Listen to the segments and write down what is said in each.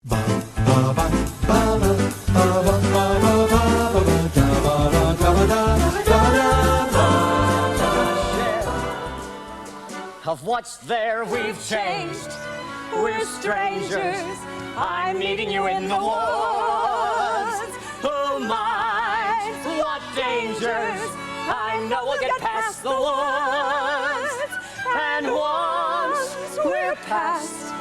Of what's there we've changed. We're strangers. I'm meeting you in the woods. Oh my, what dangers. I know we'll get past the woods. And once we're past,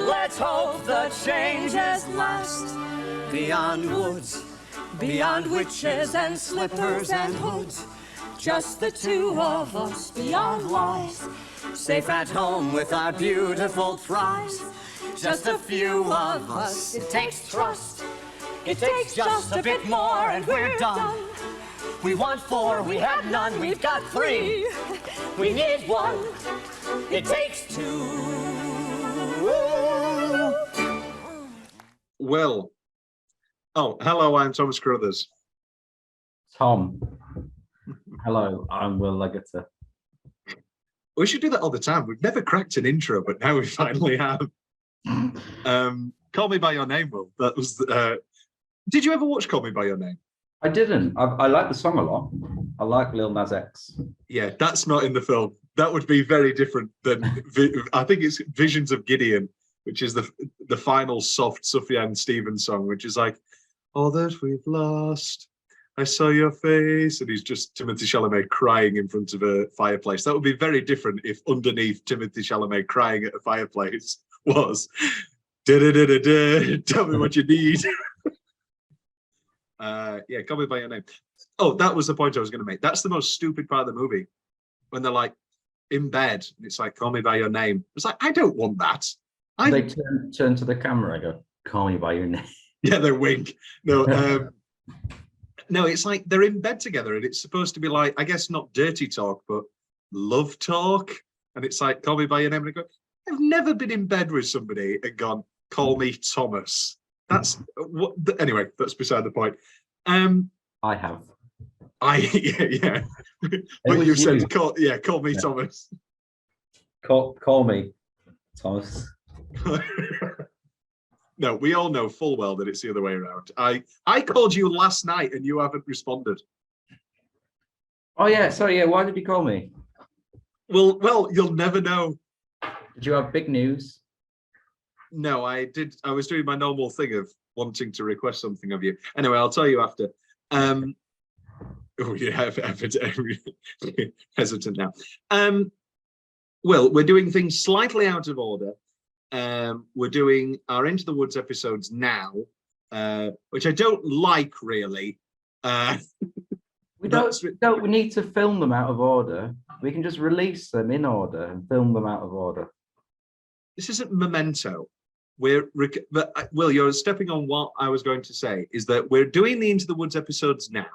let's hope the changes last. Beyond woods, beyond witches and slippers and hoods. Just the two of us beyond lies. Safe at home with our beautiful fries. Just a few of us, it takes trust. It takes just a bit more and we're done. We want four, we have none, we've got three. We need one, it takes two. Will. Oh, hello, I'm Thomas Carruthers. Tom. Hello, I'm Will Leggetter. We should do that all the time. We've never cracked an intro, but now we finally have. Call Me By Your Name, Will. That was. Did you ever watch Call Me By Your Name? I didn't. I like the song a lot. I like Lil Nas X. Yeah, that's not in the film. That would be very different than. I think it's Visions of Gideon, which is the final soft Sufjan Stevens song, which is like, all that we've lost. I saw your face, and he's just Timothée Chalamet crying in front of a fireplace. That would be very different if underneath Timothée Chalamet crying at a fireplace was, da-da-da-da-da, tell me what you need. Yeah, Call Me By Your Name. Oh, that was the point I was going to make. That's the most stupid part of the movie, when they're like in bed, and it's like, call me by your name. It's like, I don't want that. They turn to the camera and go, call me by your name. Yeah, they wink. No, no, it's like they're in bed together and it's supposed to be like, I guess not dirty talk, but love talk. And it's like, call me by your name. And I go, I've never been in bed with somebody and gone, call me Thomas. That's what, anyway, that's beside the point. I have. Yeah. What you said, call me Thomas. Call me Thomas. No, we all know full well that it's the other way around. I called you last night and you haven't responded. Oh yeah, sorry, yeah. Why did you call me? Well, you'll never know. Did you have big news? No, I did. I was doing my normal thing of wanting to request something of you. Anyway, I'll tell you after. Oh, you have hesitant now. Well, we're doing things slightly out of order. We're doing our Into the Woods episodes now, which I don't like really. We don't need to film them out of order. We can just release them in order and film them out of order. This isn't Memento. But Will, you're stepping on what I was going to say, is that we're doing the Into the Woods episodes now.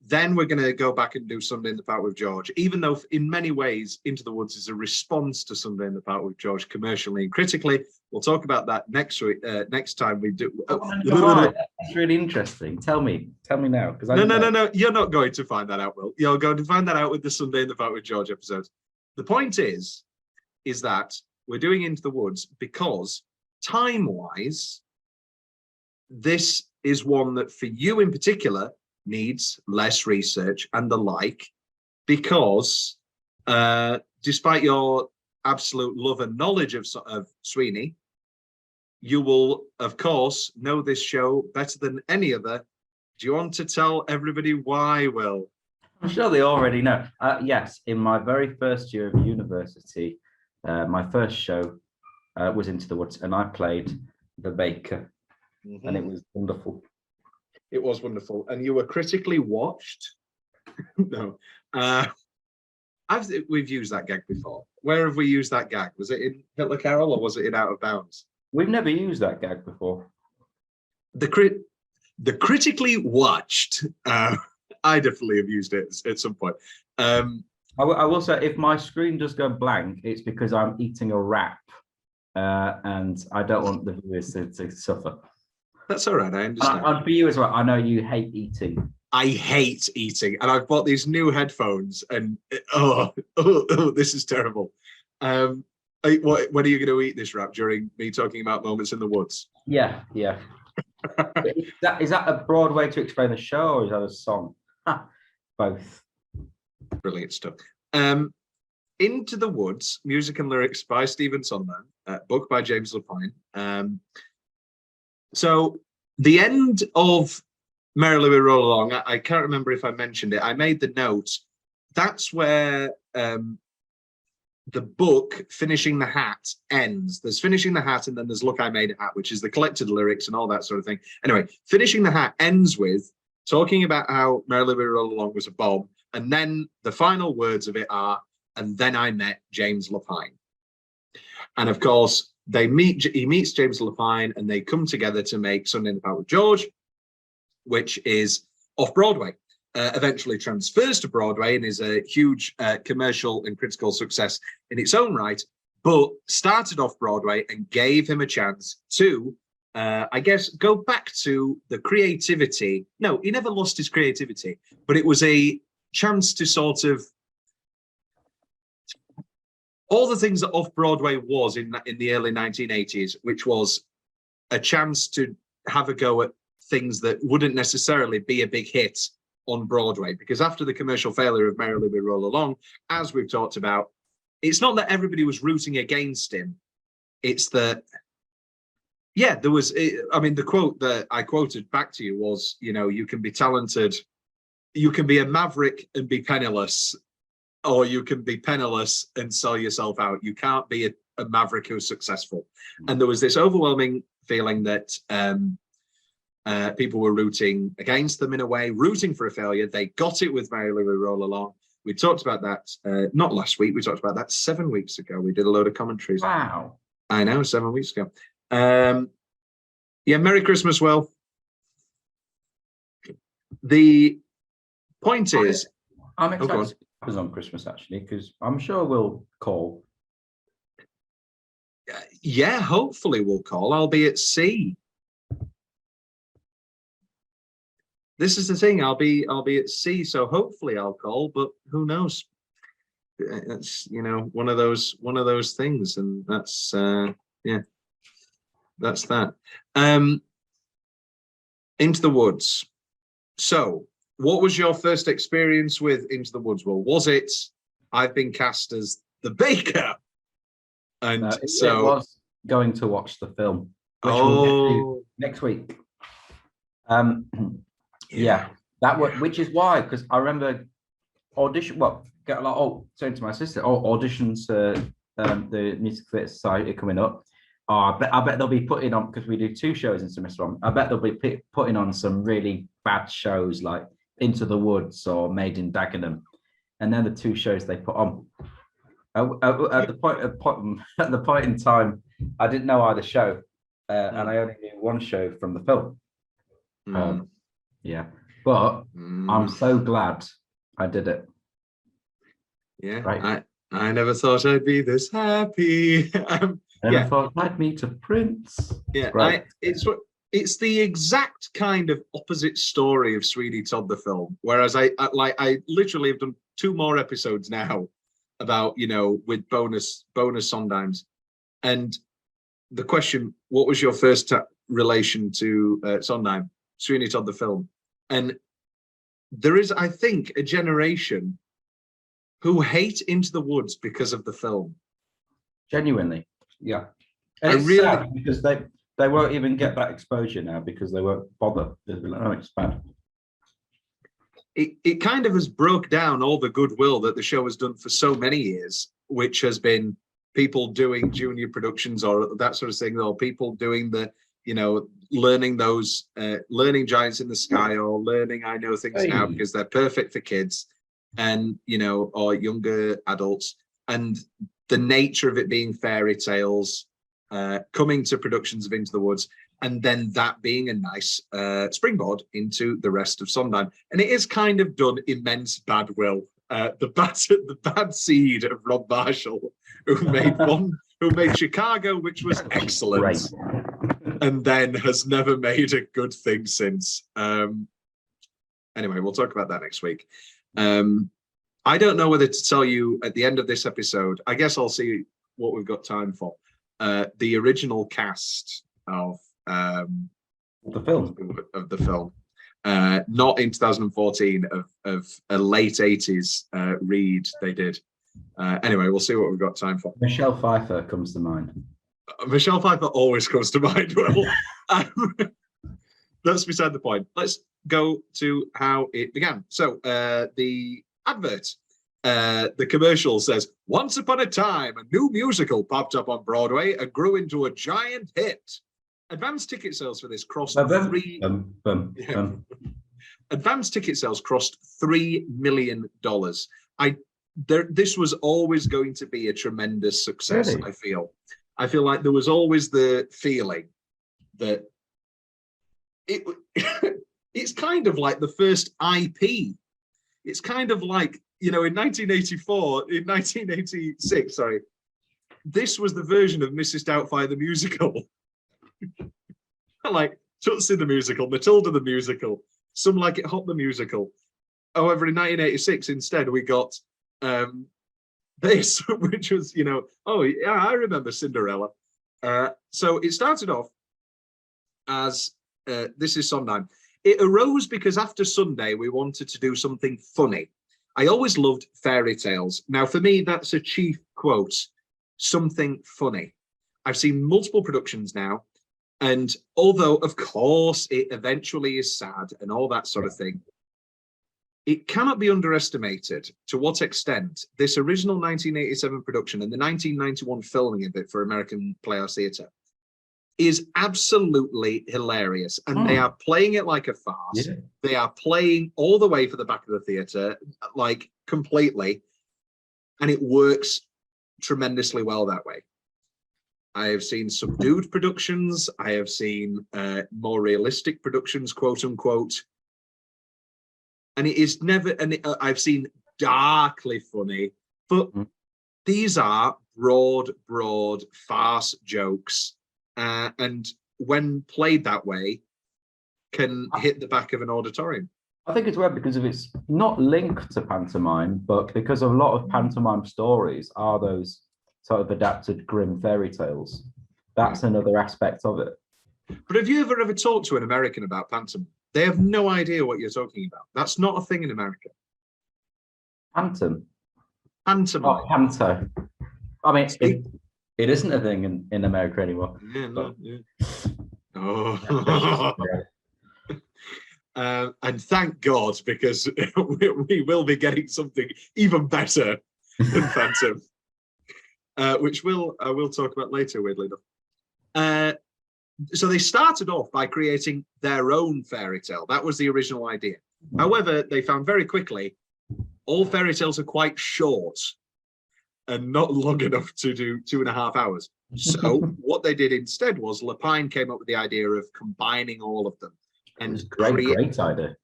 Then we're going to go back and do Sunday in the Park with George, even though in many ways Into the Woods is a response to Sunday in the Park with George commercially and critically. We'll talk about that next week. Next time we do. That's really interesting. Tell me now, because no. You're not going to find that out, Will. You're going to find that out with the Sunday in the Park with George episodes. The point is that we're doing Into the Woods because time-wise, this is one that for you in particular needs less research and the like, because despite your absolute love and knowledge of Sweeney, you will of course know this show better than any other. Do you want to tell everybody why, Will? I'm sure they already know. Yes, in my very first year of university, my first show was Into the Woods, and I played the baker, and it was wonderful. It was wonderful, and you were critically watched. No, we've used that gag before. Where have we used that gag? Was it in Hitler Carol or was it in Out of Bounds? We've never used that gag before. The critically watched. I definitely have used it at some point. I will say, if my screen does go blank, it's because I'm eating a wrap, and I don't want the viewers to suffer. That's all right, I understand. And for you as well, I know you hate eating. I hate eating, and I've bought these new headphones, and this is terrible. When are you going to eat this rap? During me talking about moments in the woods? Yeah. Is that a broad way to explain the show, or is that a song? Both. Brilliant stuff. Into the Woods, music and lyrics by Stephen Sondheim, book by James Lapine. So the end of Merrily We Roll Along, I can't remember if I mentioned it. I made the note. That's where the book Finishing the Hat ends. There's Finishing the Hat, and then there's Look, I Made a Hat, which is the collected lyrics and all that sort of thing. Anyway, Finishing the Hat ends with talking about how Merrily We Roll Along was a bomb, and then the final words of it are, and then I met James Lapine. And of course, he meets James Lapine, and they come together to make Sunday in the Park with George, which is off Broadway. Eventually transfers to Broadway and is a huge commercial and critical success in its own right, but started off Broadway and gave him a chance to, I guess, go back to the creativity. No, he never lost his creativity, but it was a chance to sort of all the things that off Broadway was in the early 1980s, which was a chance to have a go at things that wouldn't necessarily be a big hit on Broadway, because after the commercial failure of Merrily We Roll Along, as we've talked about, it's not that everybody was rooting against him. It's that, yeah, there was, I mean, the quote that I quoted back to you was, you know, you can be talented, you can be a maverick and be penniless, or you can be penniless and sell yourself out. You can't be a maverick who's successful. And there was this overwhelming feeling that people were rooting against them in a way, rooting for a failure. They got it with Merrily We Roll Along. We talked about that, not last week, we talked about that 7 weeks ago. We did a load of commentaries. Wow. I know, 7 weeks ago. Yeah, Merry Christmas, Will. The point is... I'm excited to on Christmas, actually, because I'm sure we'll call. Yeah, hopefully we'll call. I'll be at sea. This is the thing. I'll be at sea, so hopefully I'll call. But who knows? It's, you know, one of those things, and that's yeah, that's that. Into the Woods. So, what was your first experience with Into the Woods? Well, was it I've been cast as the baker? And It was going to watch the film, which we'll get to next week. Yeah, which is why, because I remember get a lot. Saying to my sister, auditions the Music Theatre Society coming up. I bet they'll be putting on, because we do 2 shows in semester one. I bet they'll be putting on some really bad shows like Into the Woods or Made in Dagenham, and then the 2 shows they put on. At the point in time, I didn't know either show, and I only knew one show from the film. Yeah, but I'm so glad I did it. Yeah, right. I never thought I'd be this happy. I never thought I'd meet a prince. Yeah, it's the exact kind of opposite story of Sweeney Todd the film. Whereas I literally have done 2 more episodes now about, you know, with bonus Sondheims. And the question, what was your first relation to Sondheim? Sweeney Todd the film. And there is, I think, a generation who hate Into the Woods because of the film. Genuinely, yeah. And it's sad because they won't even get that exposure now because they won't bother. They'll be like, oh, it's bad. It kind of has broke down all the goodwill that the show has done for so many years, which has been people doing junior productions or that sort of thing, or people doing the, you know, learning Giants in the Sky or learning I Know Things Now because they're perfect for kids and, you know, or younger adults. And the nature of it being fairy tales, coming to productions of Into the Woods, and then that being a nice springboard into the rest of Sondheim. And it is kind of done immense bad will. The bad seed of Rob Marshall, who made Chicago, which was excellent. Right. And then has never made a good thing since. Anyway, we'll talk about that next week. I don't know whether to tell you at the end of this episode. I guess I'll see what we've got time for. The original cast of The film. Not in 2014, of a late 80s read they did. Anyway, we'll see what we've got time for. Michelle Pfeiffer comes to mind. Michelle Pfeiffer always comes to mind. Well, that's beside the point. Let's go to how it began. So the advert, the commercial says, "Once upon a time, a new musical popped up on Broadway and grew into a giant hit. Advanced ticket sales for this crossed Advanced ticket sales crossed $3 million. This was always going to be a tremendous success. Really? I feel like there was always the feeling that it's kind of like the first IP. It's kind of like, in 1986, sorry, this was the version of Mrs. Doubtfire the musical. Like Tootsie the musical, Matilda the musical, Some Like It Hot the musical. However, in 1986, instead, we got this, which was, oh, yeah, I remember Cinderella. So it started off as, this is Sondheim. It arose because after Sunday, we wanted to do something funny. I always loved fairy tales. Now, for me, that's a chief quote, something funny. I've seen multiple productions now. And although, of course, it eventually is sad and all that sort of thing, it cannot be underestimated to what extent this original 1987 production and the 1991 filming of it for American Playhouse Theatre is absolutely hilarious. And they are playing it like a farce. Yeah. They are playing all the way for the back of the theatre, like completely. And it works tremendously well that way. I have seen subdued productions. I have seen more realistic productions, quote unquote. And it is never, I've seen darkly funny, but these are broad farce jokes. And when played that way, can hit the back of an auditorium. I think it's weird because if it's not linked to pantomime, but because a lot of pantomime stories are those sort of adapted grim fairy tales. That's another aspect of it. But have you ever talked to an American about pantomime? They have no idea what you're talking about. That's not a thing in America. Pantomime. Pantomime. Oh, panto. I mean, it isn't a thing in America anymore. Yeah, no, yeah. Oh. And thank God, because we will be getting something even better than Phantom. Which I will talk about later, weirdly enough. So they started off by creating their own fairy tale. That was the original idea. However, they found very quickly all fairy tales are quite short and not long enough to do 2.5 hours. So what they did instead was Lapine came up with the idea of combining all of them. And great idea.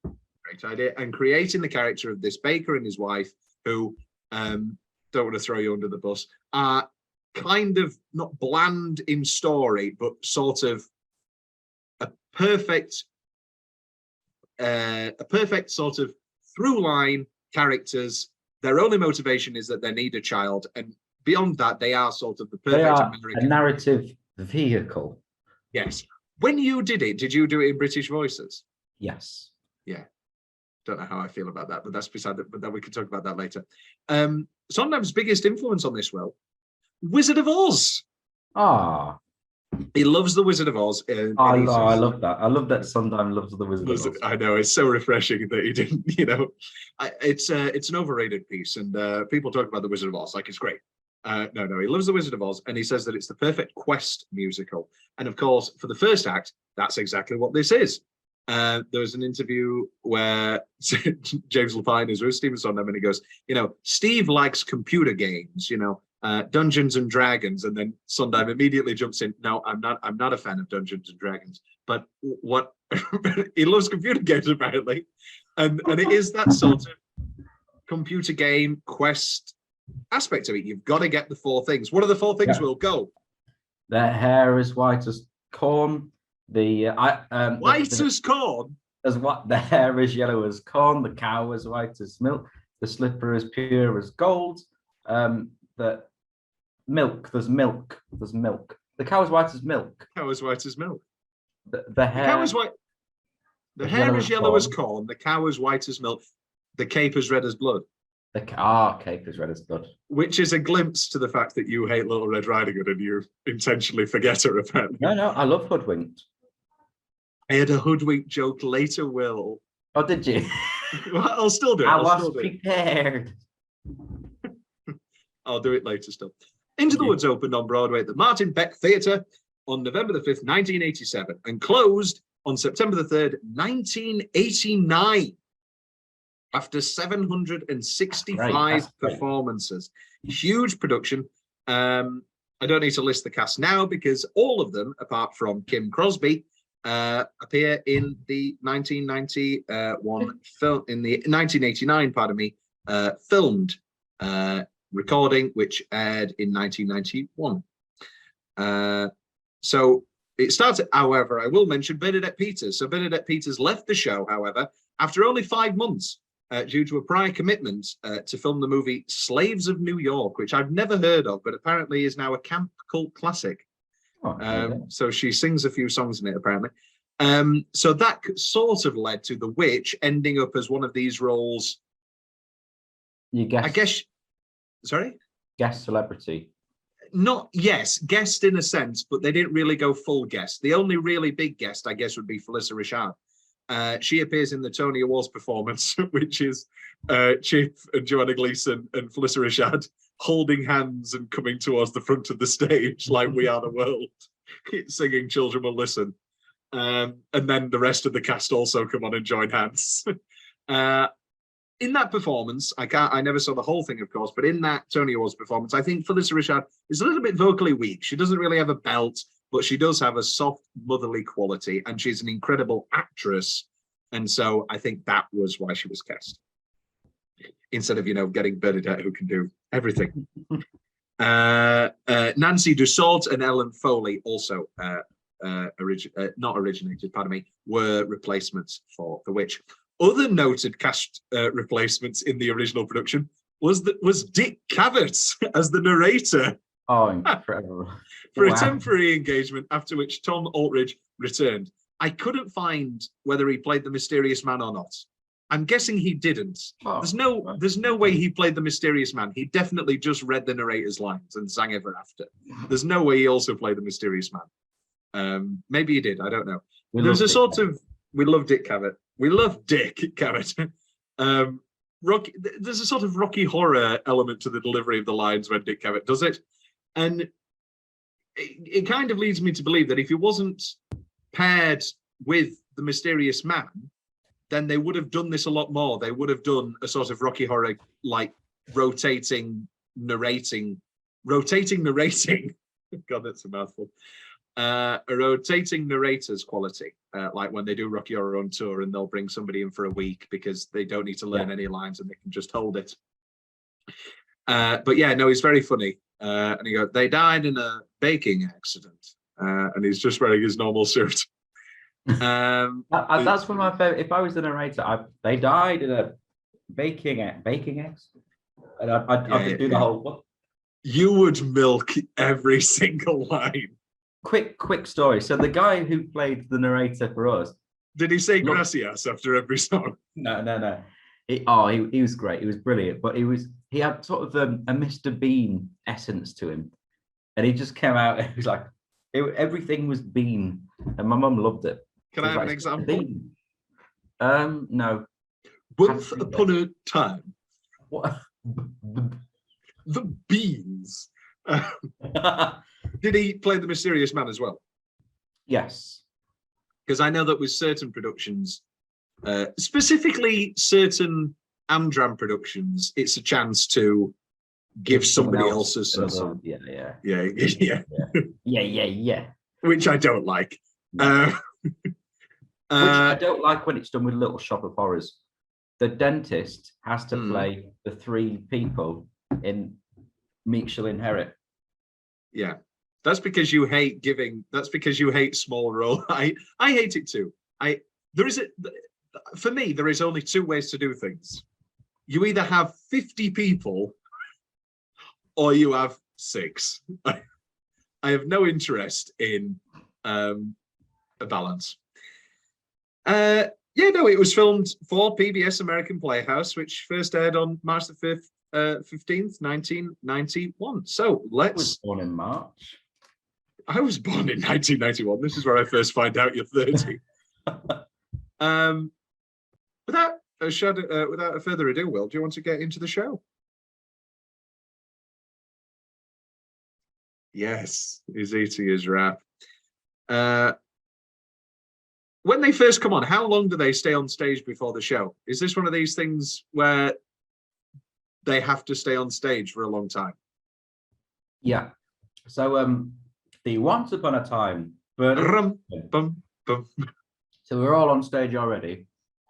Great idea. And creating the character of this baker and his wife, who don't want to throw you under the bus, are kind of not bland in story, but sort of a perfect sort of through line characters. Their only motivation is that they need a child, and beyond that, they are sort of the perfect American. A narrative vehicle. Yes. When you did it, did you do it in British voices? Yes. Yeah. Don't know how I feel about that, but that's beside it. But then we can talk about that later. Sondheim's biggest influence on this, Will, Wizard of Oz. Ah. He loves the Wizard of Oz. I love that. I love that Sondheim loves the Wizard of Oz. I know, it's so refreshing that he didn't, it's an overrated piece, and people talk about the Wizard of Oz like it's great. No, he loves the Wizard of Oz, and he says that it's the perfect quest musical. And of course, for the first act, that's exactly what this is. There was an interview where James Lapine is with Stephen Sondheim, and he goes, Steve likes computer games, Dungeons and Dragons, and then Sondheim immediately jumps in. No, I'm not a fan of Dungeons and Dragons, but what he loves computer games apparently, and it is that sort of computer game quest aspect of it. You've got to get the 4 things. What are the 4 things? We'll go. Their hair is white as corn. White as corn. As what? The hair is yellow as corn. The cow is white as milk. The slipper is pure as gold. Milk. There's milk. There's milk. The cow is white as milk. Cow as white as milk. The The hair. cow is white. The hair is yellow as corn. The cow is white as milk. The cape is red as blood. Cape is red as blood. Which is a glimpse to the fact that you hate Little Red Riding Hood and you intentionally forget her, apparently. No, I love Hoodwinked. I had a hoodwink joke later, Will. Oh, did you? Well, I'll still do it. I I'll was still do it. prepared. I'll do it later still. Into the Woods opened on Broadway at the Martin Beck Theatre on November the 5th, 1987, and closed on September the 3rd, 1989. After 765 performances. Huge production. I don't need to list the cast now because all of them, apart from Kim Crosby, appear in the 1991 film, in the 1989, pardon me, filmed recording, which aired in 1991. So it started, however, I will mention Bernadette Peters. So Bernadette Peters left the show, however, after only 5 months. Due to a prior commitment to film the movie Slaves of New York, which I've never heard of, but apparently is now a camp cult classic. So she sings a few songs in it, apparently. So that sort of led to The Witch ending up as one of these roles. You guess? I guess, sorry? Guest celebrity. Not, yes, guest in a sense, but they didn't really go full guest. The only really big guest, I guess, would be Phylicia Rashad. She appears in the Tony Awards performance, which is Chip and Joanna Gleason and Phylicia Rashad holding hands and coming towards the front of the stage like We Are the World, singing Children Will Listen. And then the rest of the cast also come on and join hands. In that performance, I never saw the whole thing, of course, but in that Tony Awards performance, I think Phylicia Rashad is a little bit vocally weak. She doesn't really have a belt, but she does have a soft, motherly quality, and she's an incredible actress. And so I think that was why she was cast. Instead of, getting Bernadette, who can do everything. Nancy Dussault and Ellen Foley also not originated, pardon me, were replacements for The Witch. Other noted cast replacements in the original production was Dick Cavett as the narrator. Oh, incredible. For a temporary engagement, after which Tom Aldridge returned. I couldn't find whether he played the mysterious man or not. I'm guessing he didn't. Oh, there's no way he played the mysterious man. He definitely just read the narrator's lines and sang ever after. There's no way he also played the mysterious man. Maybe he did. I don't know. There's a sort of, we love Dick Cavett. We love Dick Cavett. There's a sort of Rocky Horror element to the delivery of the lines when Dick Cavett does it. And it kind of leads me to believe that if he wasn't paired with the mysterious man, then they would have done this a lot more. They would have done a sort of Rocky Horror, like rotating narrating. God, that's a mouthful. A rotating narrator's quality, like when they do Rocky Horror on tour and they'll bring somebody in for a week because they don't need to learn any lines and they can just hold it. But yeah, no, he's very funny. And he goes, they died in a baking accident. And he's just wearing his normal suit. That's one of my favorite. If I was the narrator, they died in a baking accident. And I'd do the whole, what? You would milk every single line. Quick story. So the guy who played the narrator for us. Did he say gracias after every song? No. He was great. He was brilliant. But he had sort of a Mr. Bean essence to him. And he just came out and he was like, everything was bean. And my mum loved it. Can I have an example? Bean. No. Once upon a time. What? The beans. Did he play the mysterious man as well? Yes. Because I know that with certain productions, specifically certain Amdram productions, it's a chance to give somebody else's song. Yeah. Which I don't like. Which I don't like when it's done with Little Shop of Horrors. The dentist has to play the three people in Meek Shall Inherit. Yeah. That's because you hate giving. That's because you hate small role. I hate it too. For me, there is only two ways to do things. You either have 50 people or you have 6. I have no interest in a balance. Yeah, no, it was filmed for PBS American Playhouse, which first aired on March the 15th, 1991. So I was born in March. I was born in 1991. This is where I first find out you're 30. Without a further ado, Will, do you want to get into the show? Yes, he's eating his wrap. When they first come on, how long do they stay on stage before the show? Is this one of these things where they have to stay on stage for a long time? Yeah. So the Once Upon a Time. Bum, bum, bum. So we're all on stage already,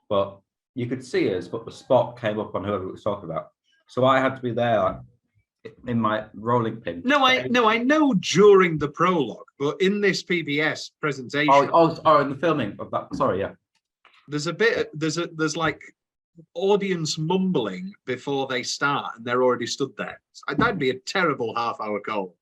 but you could see us, but the spot came up on whoever it was talking about. So I had to be there in my rolling pin. No, I know during the prologue, but in this PBS presentation. Oh, in the filming of that. Sorry, yeah. There's like audience mumbling before they start, and they're already stood there. That'd be a terrible half-hour call.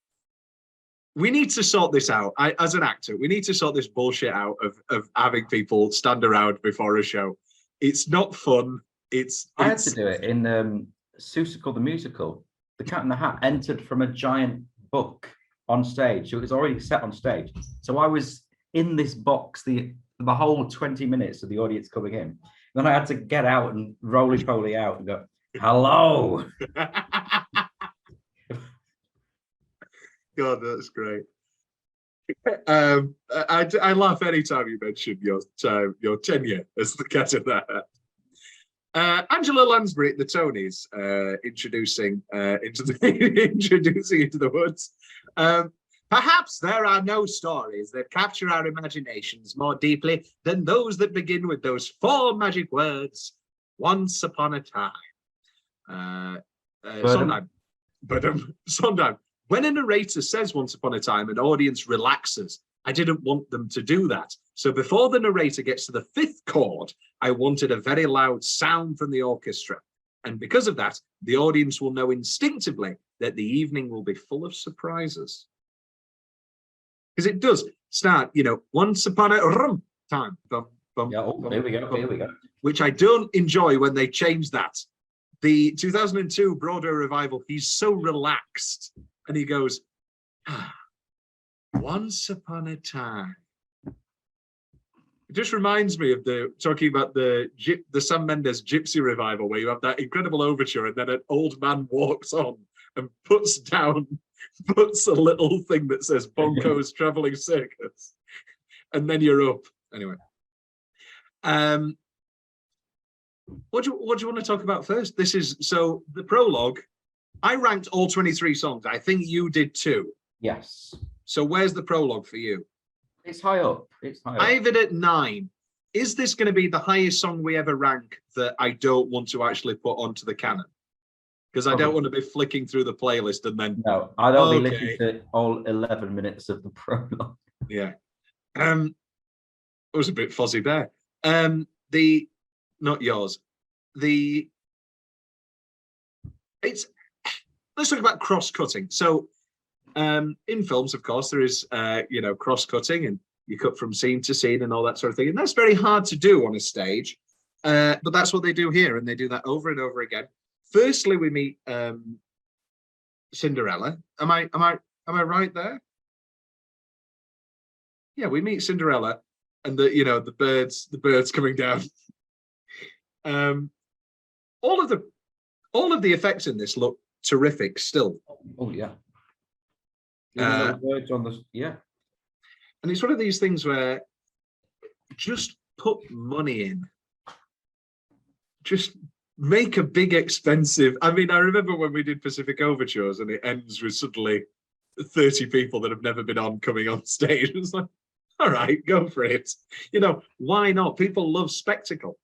We need to sort this out. As an actor, we need to sort this bullshit out of having people stand around before a show. It's not fun. I had to do it in Seussical the Musical. The Cat in the Hat entered from a giant book on stage. So it was already set on stage. So I was in this box the whole 20 minutes of the audience coming in. Then I had to get out and roly-poly out and go, hello. God, that's great. I laugh anytime you mention your tenure as the Cat in the Hat. Angela Lansbury at the Tonys, introducing into the woods. Perhaps there are no stories that capture our imaginations more deeply than those that begin with those 4 magic words, once upon a time. Sondheim. When a narrator says once upon a time, an audience relaxes. I didn't want them to do that. So before the narrator gets to the 5th chord, I wanted a very loud sound from the orchestra. And because of that, the audience will know instinctively that the evening will be full of surprises. Because it does start, once upon a time. Bum, bum, yeah, here we go. Which I don't enjoy when they change that. The 2002 Broadway revival, he's so relaxed. And he goes, once upon a time. It just reminds me of talking about the Sam Mendes Gypsy revival, where you have that incredible overture and then an old man walks on and puts a little thing that says Bonko's Traveling Circus. And then you're up. Anyway. What do you want to talk about first? So the prologue, I ranked all 23 songs. I think you did too. Yes. So where's the prologue for you? It's high up. I have it at 9. Is this going to be the highest song we ever rank that I don't want to actually put onto the canon? Because I don't want to be flicking through the playlist and then... No, I don't be listening to all 11 minutes of the prologue. Yeah. It was a bit fuzzy there. Not yours. Let's talk about cross-cutting. So in films, of course, there is, cross-cutting, and you cut from scene to scene and all that sort of thing. And that's very hard to do on a stage. But that's what they do here, and they do that over and over again. Firstly, we meet Cinderella. Am I right there? Yeah, we meet Cinderella, and the birds coming down. All of the effects in this look terrific still. Oh yeah. Words on the and it's one of these things where just put money in, just make a big expensive. I mean, I remember when we did Pacific Overtures and it ends with suddenly 30 people that have never been on coming on stage. It's like, all right, go for it. Why not? People love spectacle.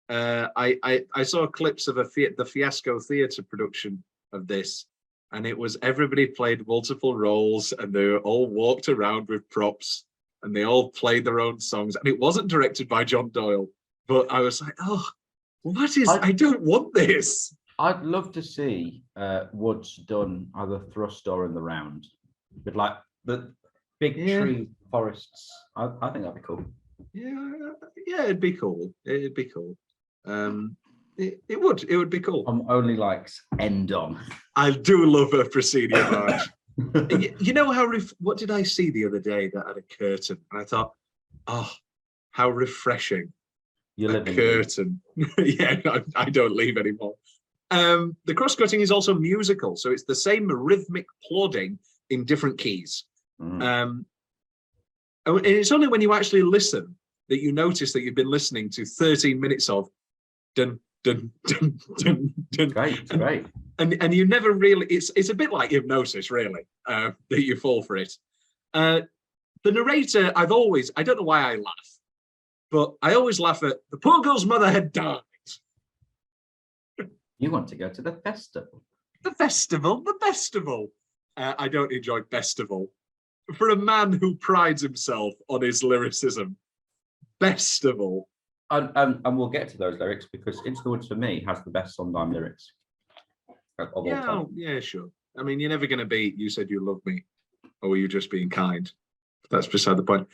I saw clips of the Fiasco Theatre production of this, and it was everybody played multiple roles, and they all walked around with props, and they all played their own songs. And it wasn't directed by John Doyle, but I was like, oh, what is? I don't want this. I'd love to see woods done either thrust or in the round, with like the big tree forests. I think that'd be cool. Yeah, it'd be cool. It'd be cool. It would be cool. Only likes end on. I do love a proscenium arch. You know how what did I see the other day that had a curtain? And I thought, oh, how refreshing. You a curtain. Yeah, I don't leave anymore. The cross-cutting is also musical, so it's the same rhythmic plodding in different keys. And it's only when you actually listen that you notice that you've been listening to 13 minutes of dun dun dun dun dun. Great. And you never really, it's a bit like hypnosis, really, that you fall for it. The narrator, I don't know why I laugh, but I always laugh at the poor girl's mother had died. You want to go to the festival. The festival. I don't enjoy festival. For a man who prides himself on his lyricism, festival. And we'll get to those lyrics because Into the Woods for me has the best Sondheim lyrics of all time. Yeah, sure. I mean, you're never going to be, you said you love me, or were you just being kind? That's beside the point.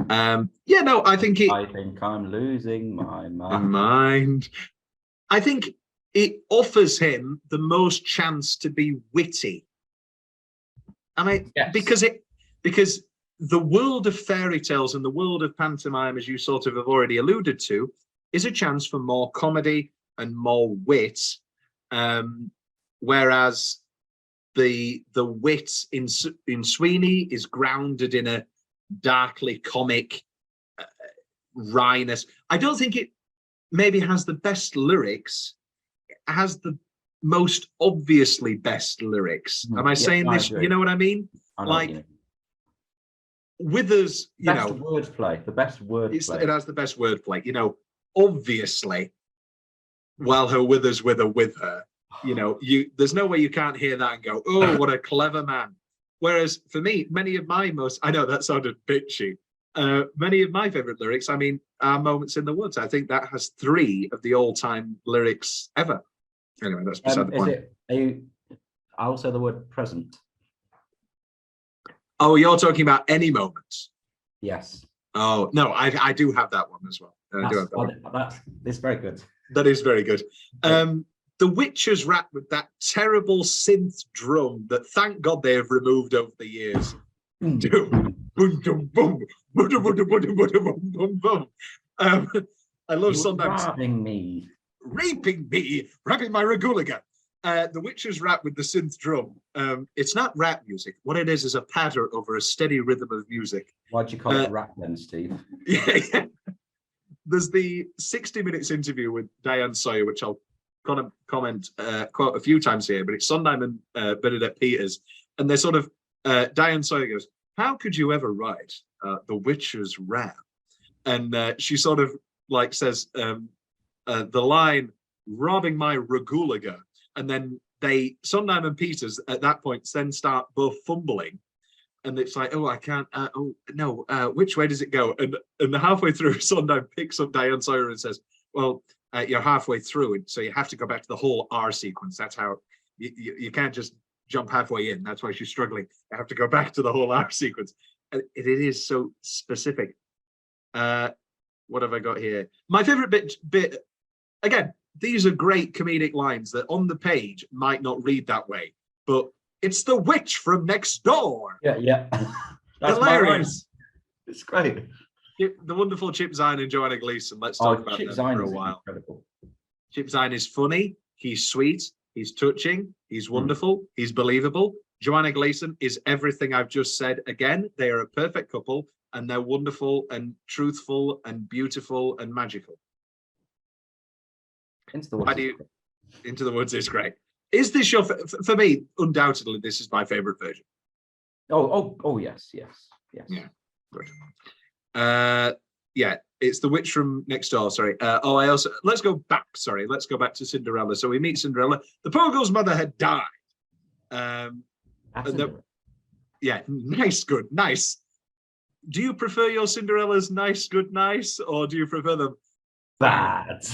I think I think I'm losing my mind. I think it offers him the most chance to be witty. I mean, yes. because the world of fairy tales and the world of pantomime, as you sort of have already alluded to, is a chance for more comedy and more wit. Whereas the wit in Sweeney is grounded in a darkly comic wryness. I don't think it maybe has the best lyrics. It has the most obviously best lyrics. Am I saying this? You know what I mean? Withers, the best wordplay. It has the best wordplay. You know, obviously, while her withers wither with her, you know, there's no way you can't hear that and go, oh, what a clever man. Whereas for me, many of my I know that sounded bitchy. Many of my favorite lyrics, I mean, are Moments in the Woods. I think that has 3 of the all-time lyrics ever. Anyway, that's beside the point. I'll say the word present. Oh, you're talking about Any Moments? Yes. Oh, no, I do have that one as well. It's very good. That is very good. The Witcher's rap with that terrible synth drum that, thank God, they have removed over the years. I love sometimes raping me, rapping my Reguliga. The Witcher's rap with the synth drum. It's not rap music. What it is a patter over a steady rhythm of music. Why'd you call it rap then, Steve? Yeah. There's the 60 Minutes interview with Diane Sawyer, which I'll comment quote a few times here, but it's Sondheim and Bernadette Peters, and they're sort of Diane Sawyer goes, "How could you ever write The Witcher's rap?" And she sort of like says the line, "robbing my Reguliga," and then Sondheim and Peters at that point then start both fumbling, and it's like, oh, I can't. Oh no, which way does it go? And halfway through, Sondheim picks up Diane Sawyer and says, "Well, you're halfway through, and so you have to go back to the whole R sequence. That's how you can't just jump halfway in. That's why she's struggling. You have to go back to the whole R sequence. It is so specific." What have I got here? My favorite bit again. These are great comedic lines that on the page might not read that way, but it's the witch from next door. Yeah. That's hilarious. It's great. The wonderful Chip Zien and Joanna Gleason. Let's talk about them for a while. Incredible. Chip Zien is funny. He's sweet. He's touching. He's wonderful. He's believable. Joanna Gleason is everything I've just said again. They are a perfect couple, and they're wonderful and truthful and beautiful and magical. Into the Woods. Into the Woods is great. Is this your for me? Undoubtedly, this is my favorite version. Oh, yes. Yeah, good. Yeah, it's the witch from next door. Sorry. Let's go back. Sorry, let's go back to Cinderella. So we meet Cinderella. The poor girl's mother had died. Yeah, nice, good, nice. Do you prefer your Cinderellas nice, good, nice, or do you prefer them bad?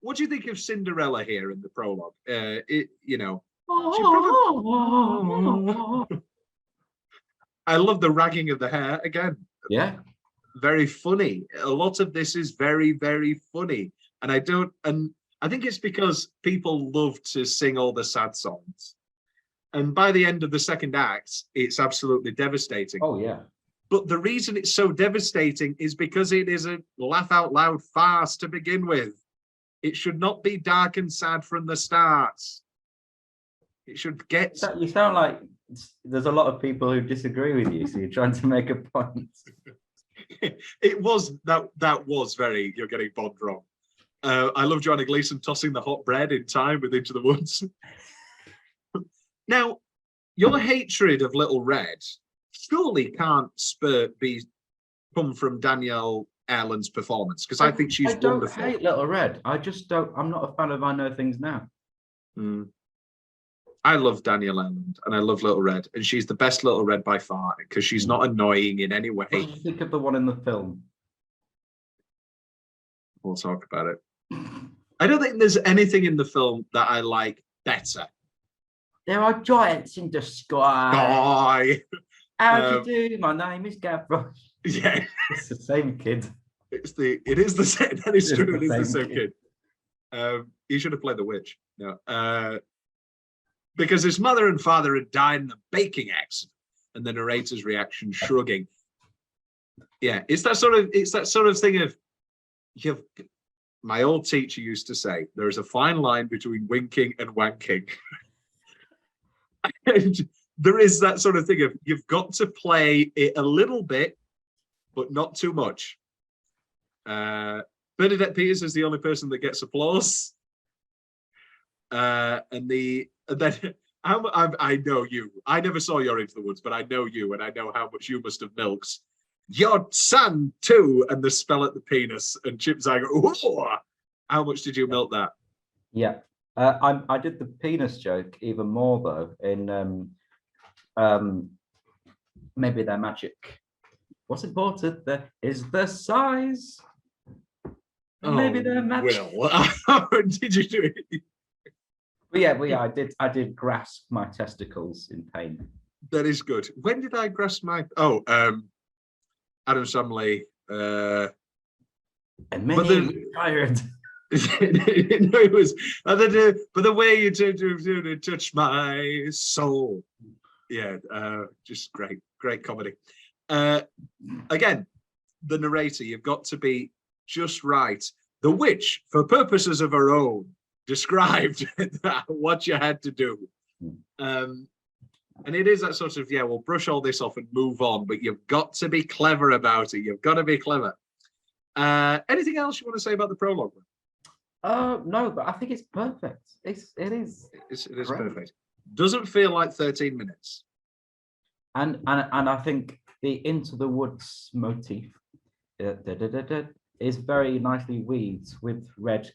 What do you think of Cinderella here in the prologue? She I love the ragging of the hair again. Yeah. Very funny. A lot of this is very, very funny. And I think it's because people love to sing all the sad songs. And by the end of the second act, it's absolutely devastating. Oh, yeah. But the reason it's so devastating is because it is a laugh out loud farce to begin with. It should not be dark and sad from the start. It should get... You sound like there's a lot of people who disagree with you, so you're trying to make a point. It was, that was very, you're getting Bond wrong. I love Joanna Gleason tossing the hot bread in time with Into the Woods. Now, your hatred of Little Red surely can't come from Danielle Ireland's performance, because I think she's wonderful. I don't hate Little Red. I'm not a fan of I Know Things Now. I love Danielle Ireland and I love Little Red, and she's the best Little Red by far because she's not annoying in any way. What do you think of the one in the film? We'll talk about it. I don't think there's anything in the film that I like better. There are giants in the sky. How do you do? My name is Gavroche. Yeah, it's the same kid. It is the same. That is true. It is the same kid. He should have played the witch. No, because his mother and father had died in a baking accident, and the narrator's reaction, shrugging. Yeah, it's that sort of thing of my old teacher used to say, there is a fine line between winking and wanking. And there is that sort of thing of you've got to play it a little bit, but not too much. Bernadette Peters is the only person that gets applause. And then I know you. I never saw You're Into the Woods, but I know you, and I know how much you must have milked your son too, and the spell at the penis, and Chip Zager. Oh, how much did you milk that? Yeah, I did the penis joke even more though in maybe their magic. What's important there is the size. Maybe their magic. Will, did you do it? But yeah, I did grasp my testicles in pain. That is good. When did I grasp my? Adam Samley. And many tired. No, it was. But the way you to touch my soul. Yeah, just great comedy. Again, the narrator. You've got to be just right. The witch, for purposes of her own, described what you had to do. And it is that sort of, we'll brush all this off and move on, but you've got to be clever about it. You've got to be clever. Anything else you want to say about the prologue? No, but I think it's perfect. It is perfect. Doesn't feel like 13 minutes. And I think the Into the Woods motif is very nicely weaved with Red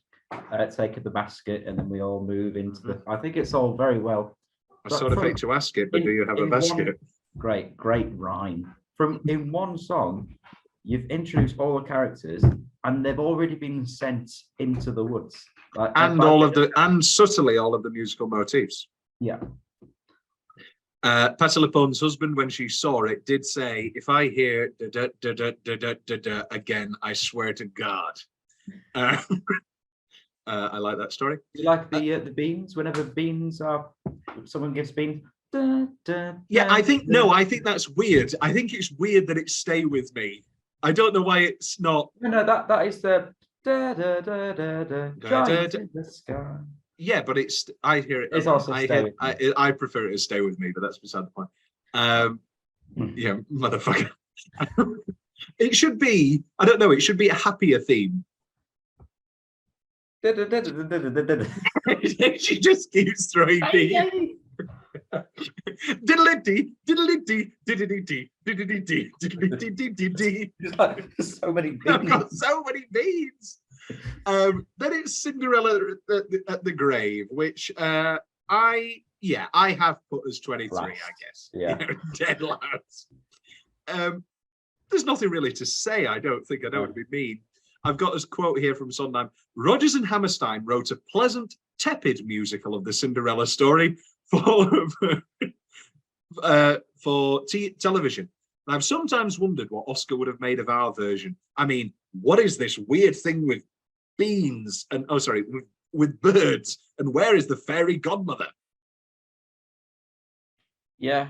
taking the basket, and then we all move into the. I think it's all very well. I sort of hate to ask it, but do you have a basket? Great rhyme. In one song, you've introduced all the characters, and they've already been sent into the woods. And subtly all of the musical motifs. Yeah. Patti LuPone's husband, when she saw it, did say, "If I hear da da da da da da da again, I swear to God." I like that story. You like the beans? Whenever someone gives beans. I think that's weird. I think it's weird that it stay with me. I don't know why it's not. No, that is the da da da da da giant in the sky. Yeah, but I hear it. It's also I prefer it to stay with me, but that's beside the point. Yeah, motherfucker. It should be. I don't know. It should be a happier theme. She just keeps throwing beans. Diddle-dee, diddle-dee, diddle-dee, diddle-dee, diddle-dee. So many beans. I've got so many beans. Then it's Cinderella at the grave, which I have put as 23, I guess. Yeah. Dead last. There's nothing really to say. I don't want to be mean. I've got a quote here from Sondheim. Rodgers and Hammerstein wrote a pleasant, tepid musical of the Cinderella story for television. And I've sometimes wondered what Oscar would have made of our version. I mean, what is this weird thing with beans and with birds? And where is the fairy godmother? Yeah.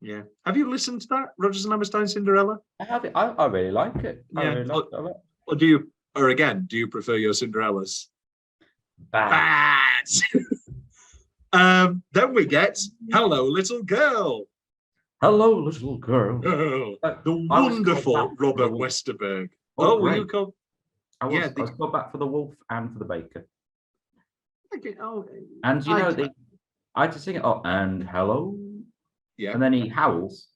Yeah. Have you listened to that, Rodgers and Hammerstein Cinderella? I have it. I really like it. I really like it a lot. Or do you prefer your Cinderellas? Bad. Then we get Hello Little Girl. Hello, little girl. The wonderful Robert Westerberg. Were you called? I was called back for the wolf and for the baker. Okay, and I had to sing it. Oh, and hello. Yeah. And then he howls,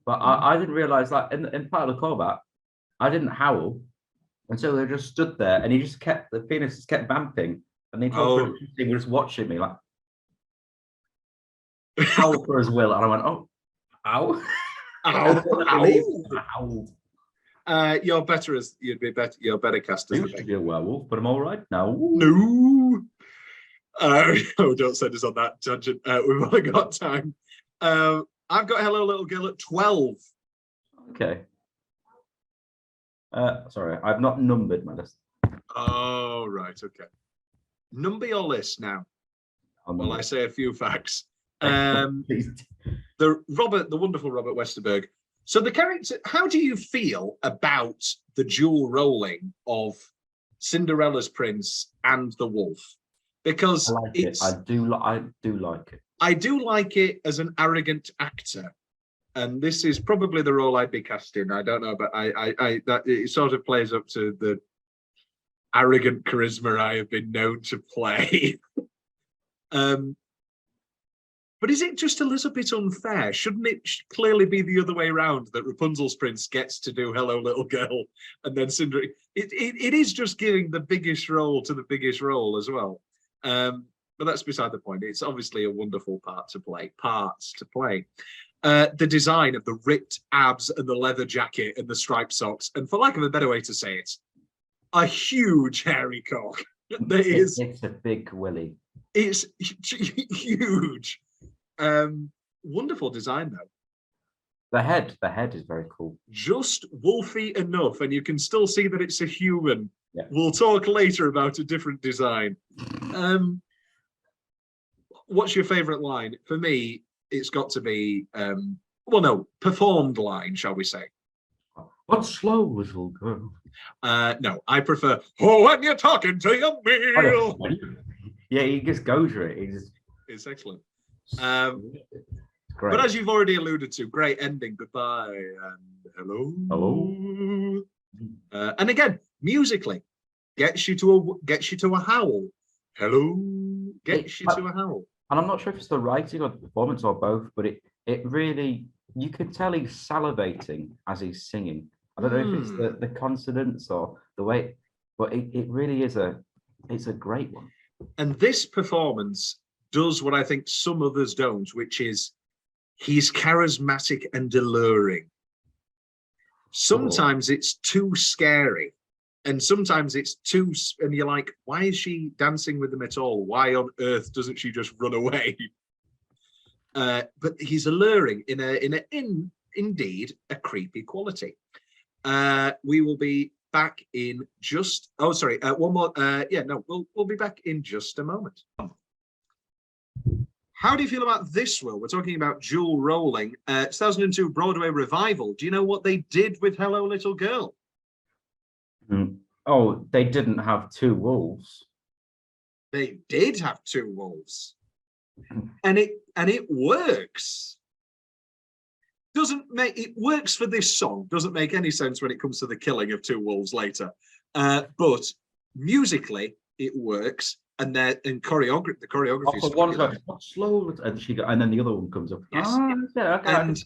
but I didn't realize that in part of the callback, I didn't howl, and so they just stood there, and the pianist just kept vamping, and he was just watching me like howl for his will, and I went, oh, ow, ow. You're better you're better cast as you should be a werewolf, but I'm all right now. No. Don't send us on that tangent. We've only got time. I've got Hello Little Girl at 12. Okay. Sorry, I've not numbered my list. Oh, right, okay. Number your list now. Well, I say a few facts. The wonderful Robert Westerberg. So the character, how do you feel about the dual rolling of Cinderella's prince and the wolf? Because I do like it. I do like it as an arrogant actor, and this is probably the role I'd be cast in. I don't know, but that it sort of plays up to the arrogant charisma I have been known to play. But is it just a little bit unfair? Shouldn't it clearly be the other way around, that Rapunzel's prince gets to do Hello Little Girl, and then Cinderella? It is just giving the biggest role to the biggest role as well. But that's beside the point. It's obviously a wonderful parts to play. The design of the ripped abs and the leather jacket and the striped socks, and for lack of a better way to say it, a huge hairy cock. It's a big willy. It's huge. Wonderful design though. The head is very cool. Just wolfy enough, and you can still see that it's a human. Yeah. We'll talk later about a different design. What's your favorite line? For me, it's got to be performed line, shall we say? What's slow, little girl? No, I prefer when you're talking to your meal. Yeah, he just goes for it. It's excellent. Great. But as you've already alluded to, great ending. Goodbye and hello. And again, musically, gets you to a howl. Hello, gets you to a howl. And I'm not sure if it's the writing or the performance or both, but it really, you can tell he's salivating as he's singing. I don't know if it's the consonants or the way, but it really is it's a great one. And this performance does what I think some others don't, which is he's charismatic and alluring. Sometimes it's too scary, and sometimes it's and you're like, why is she dancing with them at all? Why on earth doesn't she just run away? But he's alluring in indeed a creepy quality. We will be back in just one more. We'll be back in just a moment. How do you feel about this, Will? We're talking about dual rolling. 2002 Broadway revival. Do you know what they did with Hello Little Girl? Oh, they didn't have two wolves. They did have two wolves, and it works. It works for this song. Doesn't make any sense when it comes to the killing of two wolves later, but musically it works. And the choreography is one's like slow, and then the other one comes up. Yes. Okay. And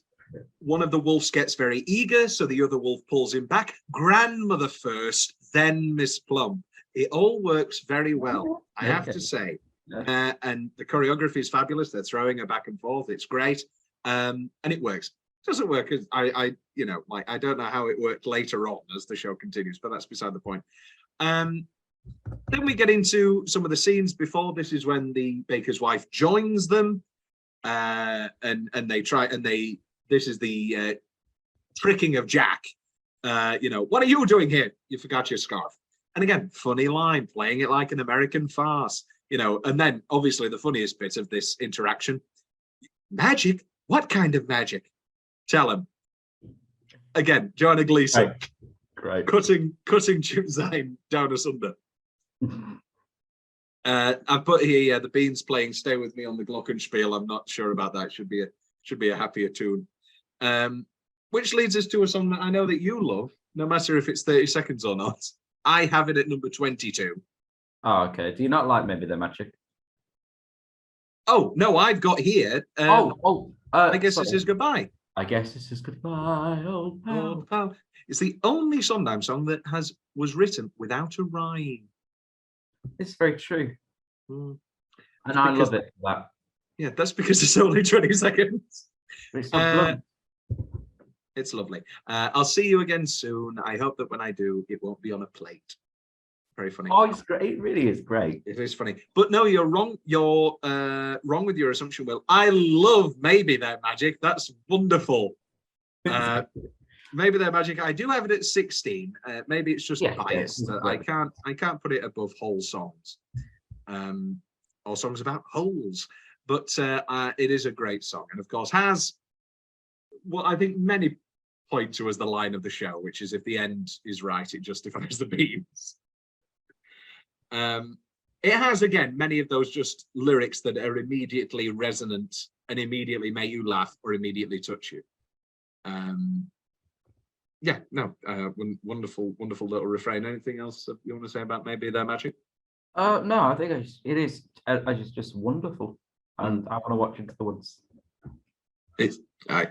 one of the wolves gets very eager, so the other wolf pulls him back. Grandmother first, then Miss Plum. It all works very well, I have to say. And the choreography is fabulous. They're throwing her back and forth. It's great, and it works. Doesn't work as you know, like I don't know how it worked later on as the show continues, but that's beside the point. Then we get into some of the scenes before. This is when the baker's wife joins them, and they try, and this is the tricking of Jack. You know, what are you doing here? You forgot your scarf. And again, funny line, playing it like an American farce. You know, and then obviously the funniest bit of this interaction: magic. What kind of magic? Tell him. Again, Joanna Gleason, Great. cutting Sondheim down asunder. I've put here the Beans playing "Stay With Me" on the Glockenspiel. I'm not sure about that. Should be a happier tune. Which leads us to a song that I know that you love, no matter if it's 30 seconds or not. I have it at number 22. Oh, okay. Do you not like Maybe They're Magic? Oh no, I've got here. I guess this is goodbye. I guess this is goodbye, old pal. Old pal. It's the only Sondheim song that was written without a rhyme. It's very true. Mm. And I love it for that. Yeah, that's because it's only 20 seconds. It's lovely. I'll see you again soon. I hope that when I do, it won't be on a plate. Very funny. Oh, it's great. It really is great. It is funny. But no, you're wrong. You're wrong with your assumption, Will. I love Maybe They're Magic. That's wonderful. Maybe They're Magic. I do have it at 16. Maybe it's just biased. I can't put it above whole songs. Or songs about holes. But it is a great song. And of course has what I think many point to as the line of the show, which is if the end is right, it justifies the means. It has, again, many of those just lyrics that are immediately resonant and immediately make you laugh or immediately touch you. Wonderful little refrain. Anything else that you want to say about Maybe They're Magic? No, I think it is just wonderful. And I want to watch Into the Woods. It's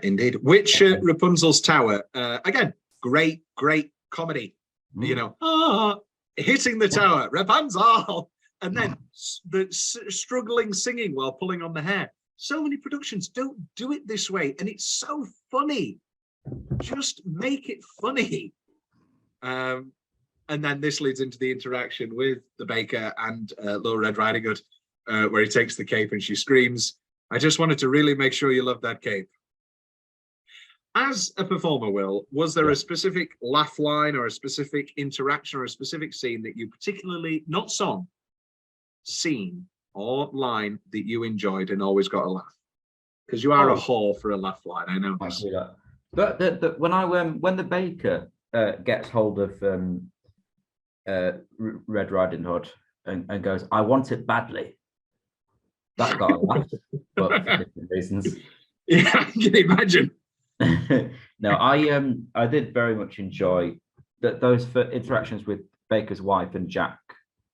indeed. Which Rapunzel's Tower? Again, great comedy. You know, hitting the tower, Rapunzel, and then the struggling singing while pulling on the hair. So many productions don't do it this way, and it's so funny. Just make it funny. And then this leads into the interaction with the baker and Little Red Riding Hood, where he takes the cape and she screams, "I just wanted to really make sure you love that cape." As a performer, Will, was there a specific laugh line or a specific interaction or a specific scene that you particularly, not song, scene or line that you enjoyed and always got a laugh? Because you are a whore for a laugh line, I know this. But when the baker gets hold of Red Riding Hood and goes, "I want it badly," that got a laugh, but for different reasons. Yeah, I can imagine. No, I did very much enjoy those interactions with Baker's wife and Jack.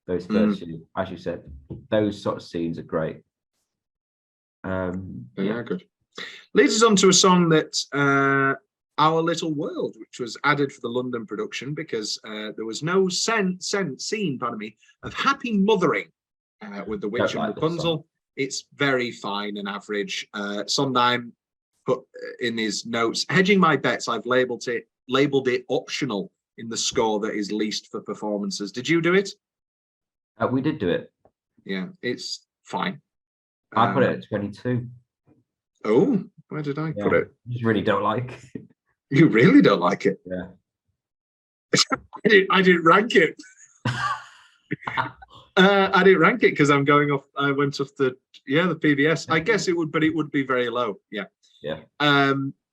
Those first few, as you said, those sort of scenes are great. Good. Leads us on to a song that Our Little World, which was added for the London production because there was no scene, of happy mothering with the witch and Rapunzel. It's very fine and average. Sondheim put in his notes, hedging my bets, I've labeled it optional in the score that is least for performances. Did you do it? We did do it. Yeah, it's fine. I put it at 22. Oh, where did I put it? You really don't like it. You really don't like it? Yeah. I didn't rank it. I didn't rank it because I went off the PBS. I guess it would be very low. Yeah. Yeah.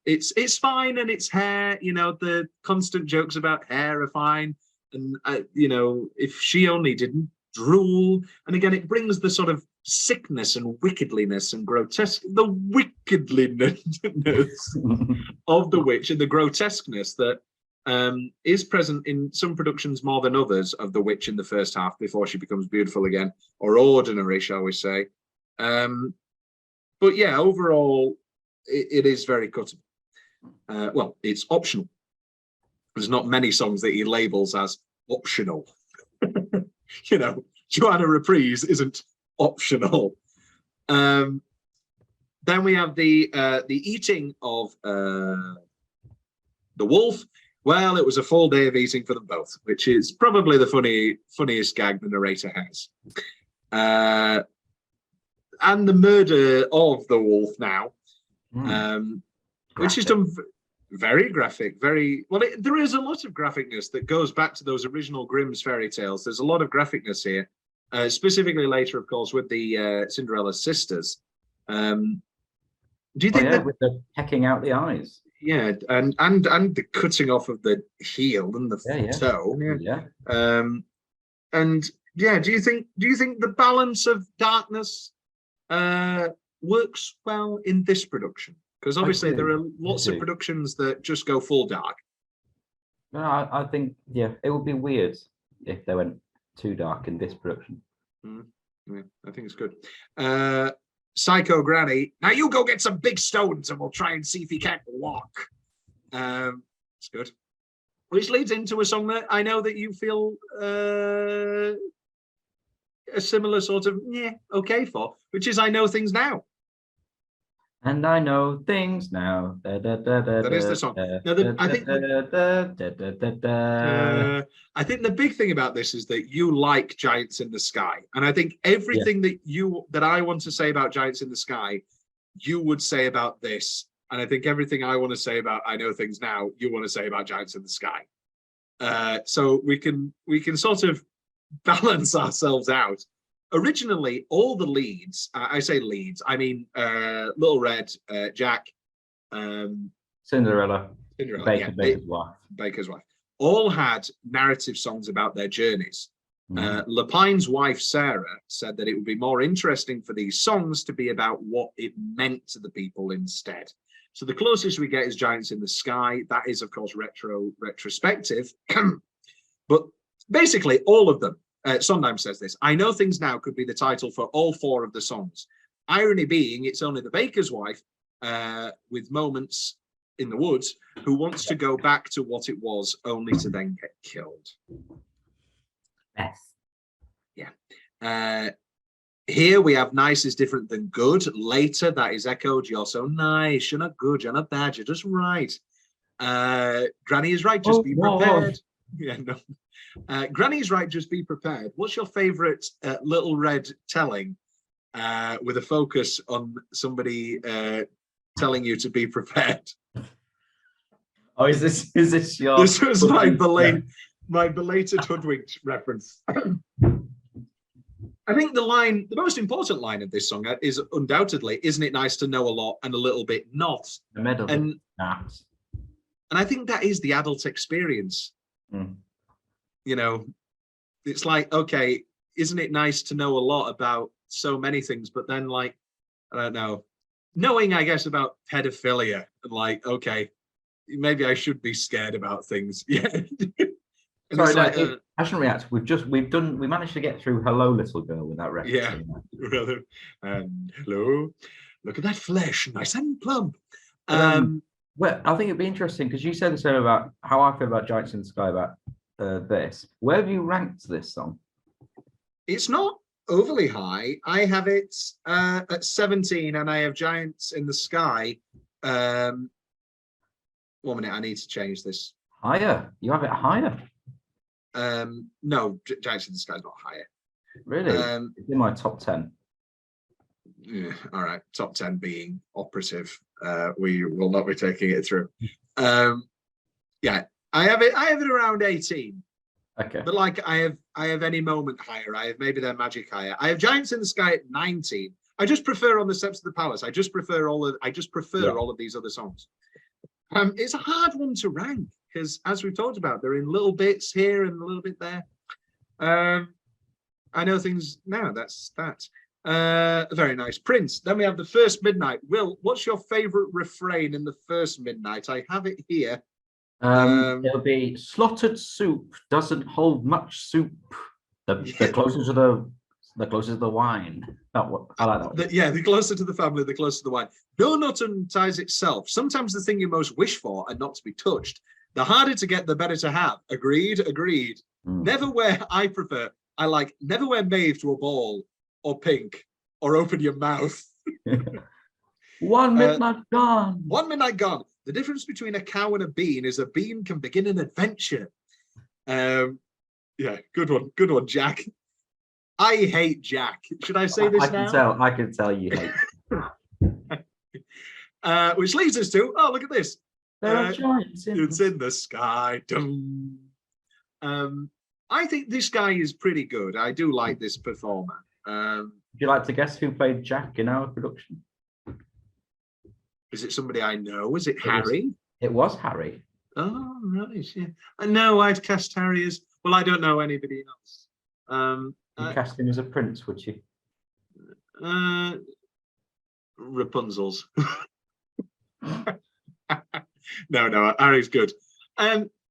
It's fine, and it's hair. You know, the constant jokes about hair are fine, and you know, if she only didn't drool. And again, it brings the sort of sickness and wickedliness and the wickedliness of the witch and the grotesqueness that is present in some productions more than others of the witch in the first half before she becomes beautiful again, or ordinary, shall we say. But yeah, overall, it is very cuttable. Well, it's optional. There's not many songs that he labels as optional. You know, Joanna Reprise isn't optional. But Then we have the eating of the wolf. Well, it was a full day of eating for them both, which is probably the funniest gag the narrator has. And the murder of the wolf now, which is done very graphic, very well. There is a lot of graphicness that goes back to those original Grimm's fairy tales. There's a lot of graphicness here, specifically later, of course, with the Cinderella sisters. Do you think that with the pecking out the eyes? Yeah, and the cutting off of the heel and the toe. Yeah. And yeah, do you think the balance of darkness works well in this production? Because obviously there are lots of productions that just go full dark. No, I think it would be weird if they went too dark in this production. Yeah, I think it's good. Psycho Granny, now you go get some big stones and we'll try and see if he can't walk. It's good. Which leads into a song that I know that you feel a similar sort of okay for, which is I Know Things Now. And I know things now. That is the song. I think the big thing about this is that you like Giants in the Sky, and I think everything that I want to say about Giants in the Sky, you would say about this, and I think everything I want to say about I Know Things Now, you want to say about Giants in the Sky. So we can sort of balance ourselves out. Originally, all the leads, I say leads, I mean Little Red, Jack, Cinderella, Baker's wife, all had narrative songs about their journeys. Lapine's wife, Sarah, said that it would be more interesting for these songs to be about what it meant to the people instead. So the closest we get is Giants in the Sky. That is, of course, retrospective. But basically, all of them. Sondheim says this, I Know Things Now could be the title for all 4 of the songs. Irony being, it's only the baker's wife, with moments in the woods, who wants to go back to what it was, only to then get killed. Yes. Yeah. Here we have nice is different than good. Later, that is echoed, you're so nice, you're not good, you're not bad, you're just right. Granny is right, just be prepared. Yeah, no. Granny's right, just be prepared. What's your favorite Little Red telling with a focus on somebody telling you to be prepared? Oh, is this your? This was my belated hoodwinked reference. I think the most important line of this song is undoubtedly, isn't it nice to know a lot and a little bit not? And I think that is the adult experience. You know, it's like, okay, isn't it nice to know a lot about so many things, but then like, I don't know, knowing, I guess, about pedophilia, and like, okay, maybe I should be scared about things. Yeah. Sorry, no, I shouldn't react. We managed to get through Hello Little Girl without reference. Yeah, rather, and hello, look at that flesh, nice and plump. Well, I think it'd be interesting because you said the same about how I feel about Giants in the Sky about this. Where have you ranked this song? It's not overly high. I have it at 17, and I have Giants in the Sky. 1 minute, I need to change this. Higher? You have it higher? No, Giants in the Sky is not higher. Really? It's in my top 10. Yeah, all right, top 10 being operative. We will not be taking it through. Yeah, I have it around 18. Okay. But like I have any moment higher. I have maybe their magic higher. I have Giants in the Sky at 19. I just prefer On the Steps of the Palace. I just prefer all of these other songs. It's a hard one to rank because, as we've talked about, they're in little bits here and a little bit there. I Know Things Now. That's that. Very nice. Prince. Then we have The First Midnight. Will, what's your favorite refrain in The First Midnight? I have it here. It'll be slaughtered soup doesn't hold much soup. The closer to the wine. I like that. The closer to the family, the closer to the wine. No knot unties itself. Sometimes the thing you most wish for are not to be touched. The harder to get, the better to have. Agreed. Never wear, I prefer. I like never wear mauve to a ball or pink or open your mouth. One midnight gone. One midnight gone. The difference between a cow and a bean is a bean can begin an adventure. Yeah, good one, Jack. I hate Jack. Should I say this now? I can tell you hate. Which leads us to, look at this. There are giants It's in the sky. Dum. I think this guy is pretty good. I do like this performer. Would you like to guess who played Jack in our production? Is it somebody I know? Is it Harry? It was Harry. Oh, right. Yeah. No, I'd cast Harry as, well, I don't know anybody else. You cast him as a prince, would you? Rapunzel's. No, Harry's good.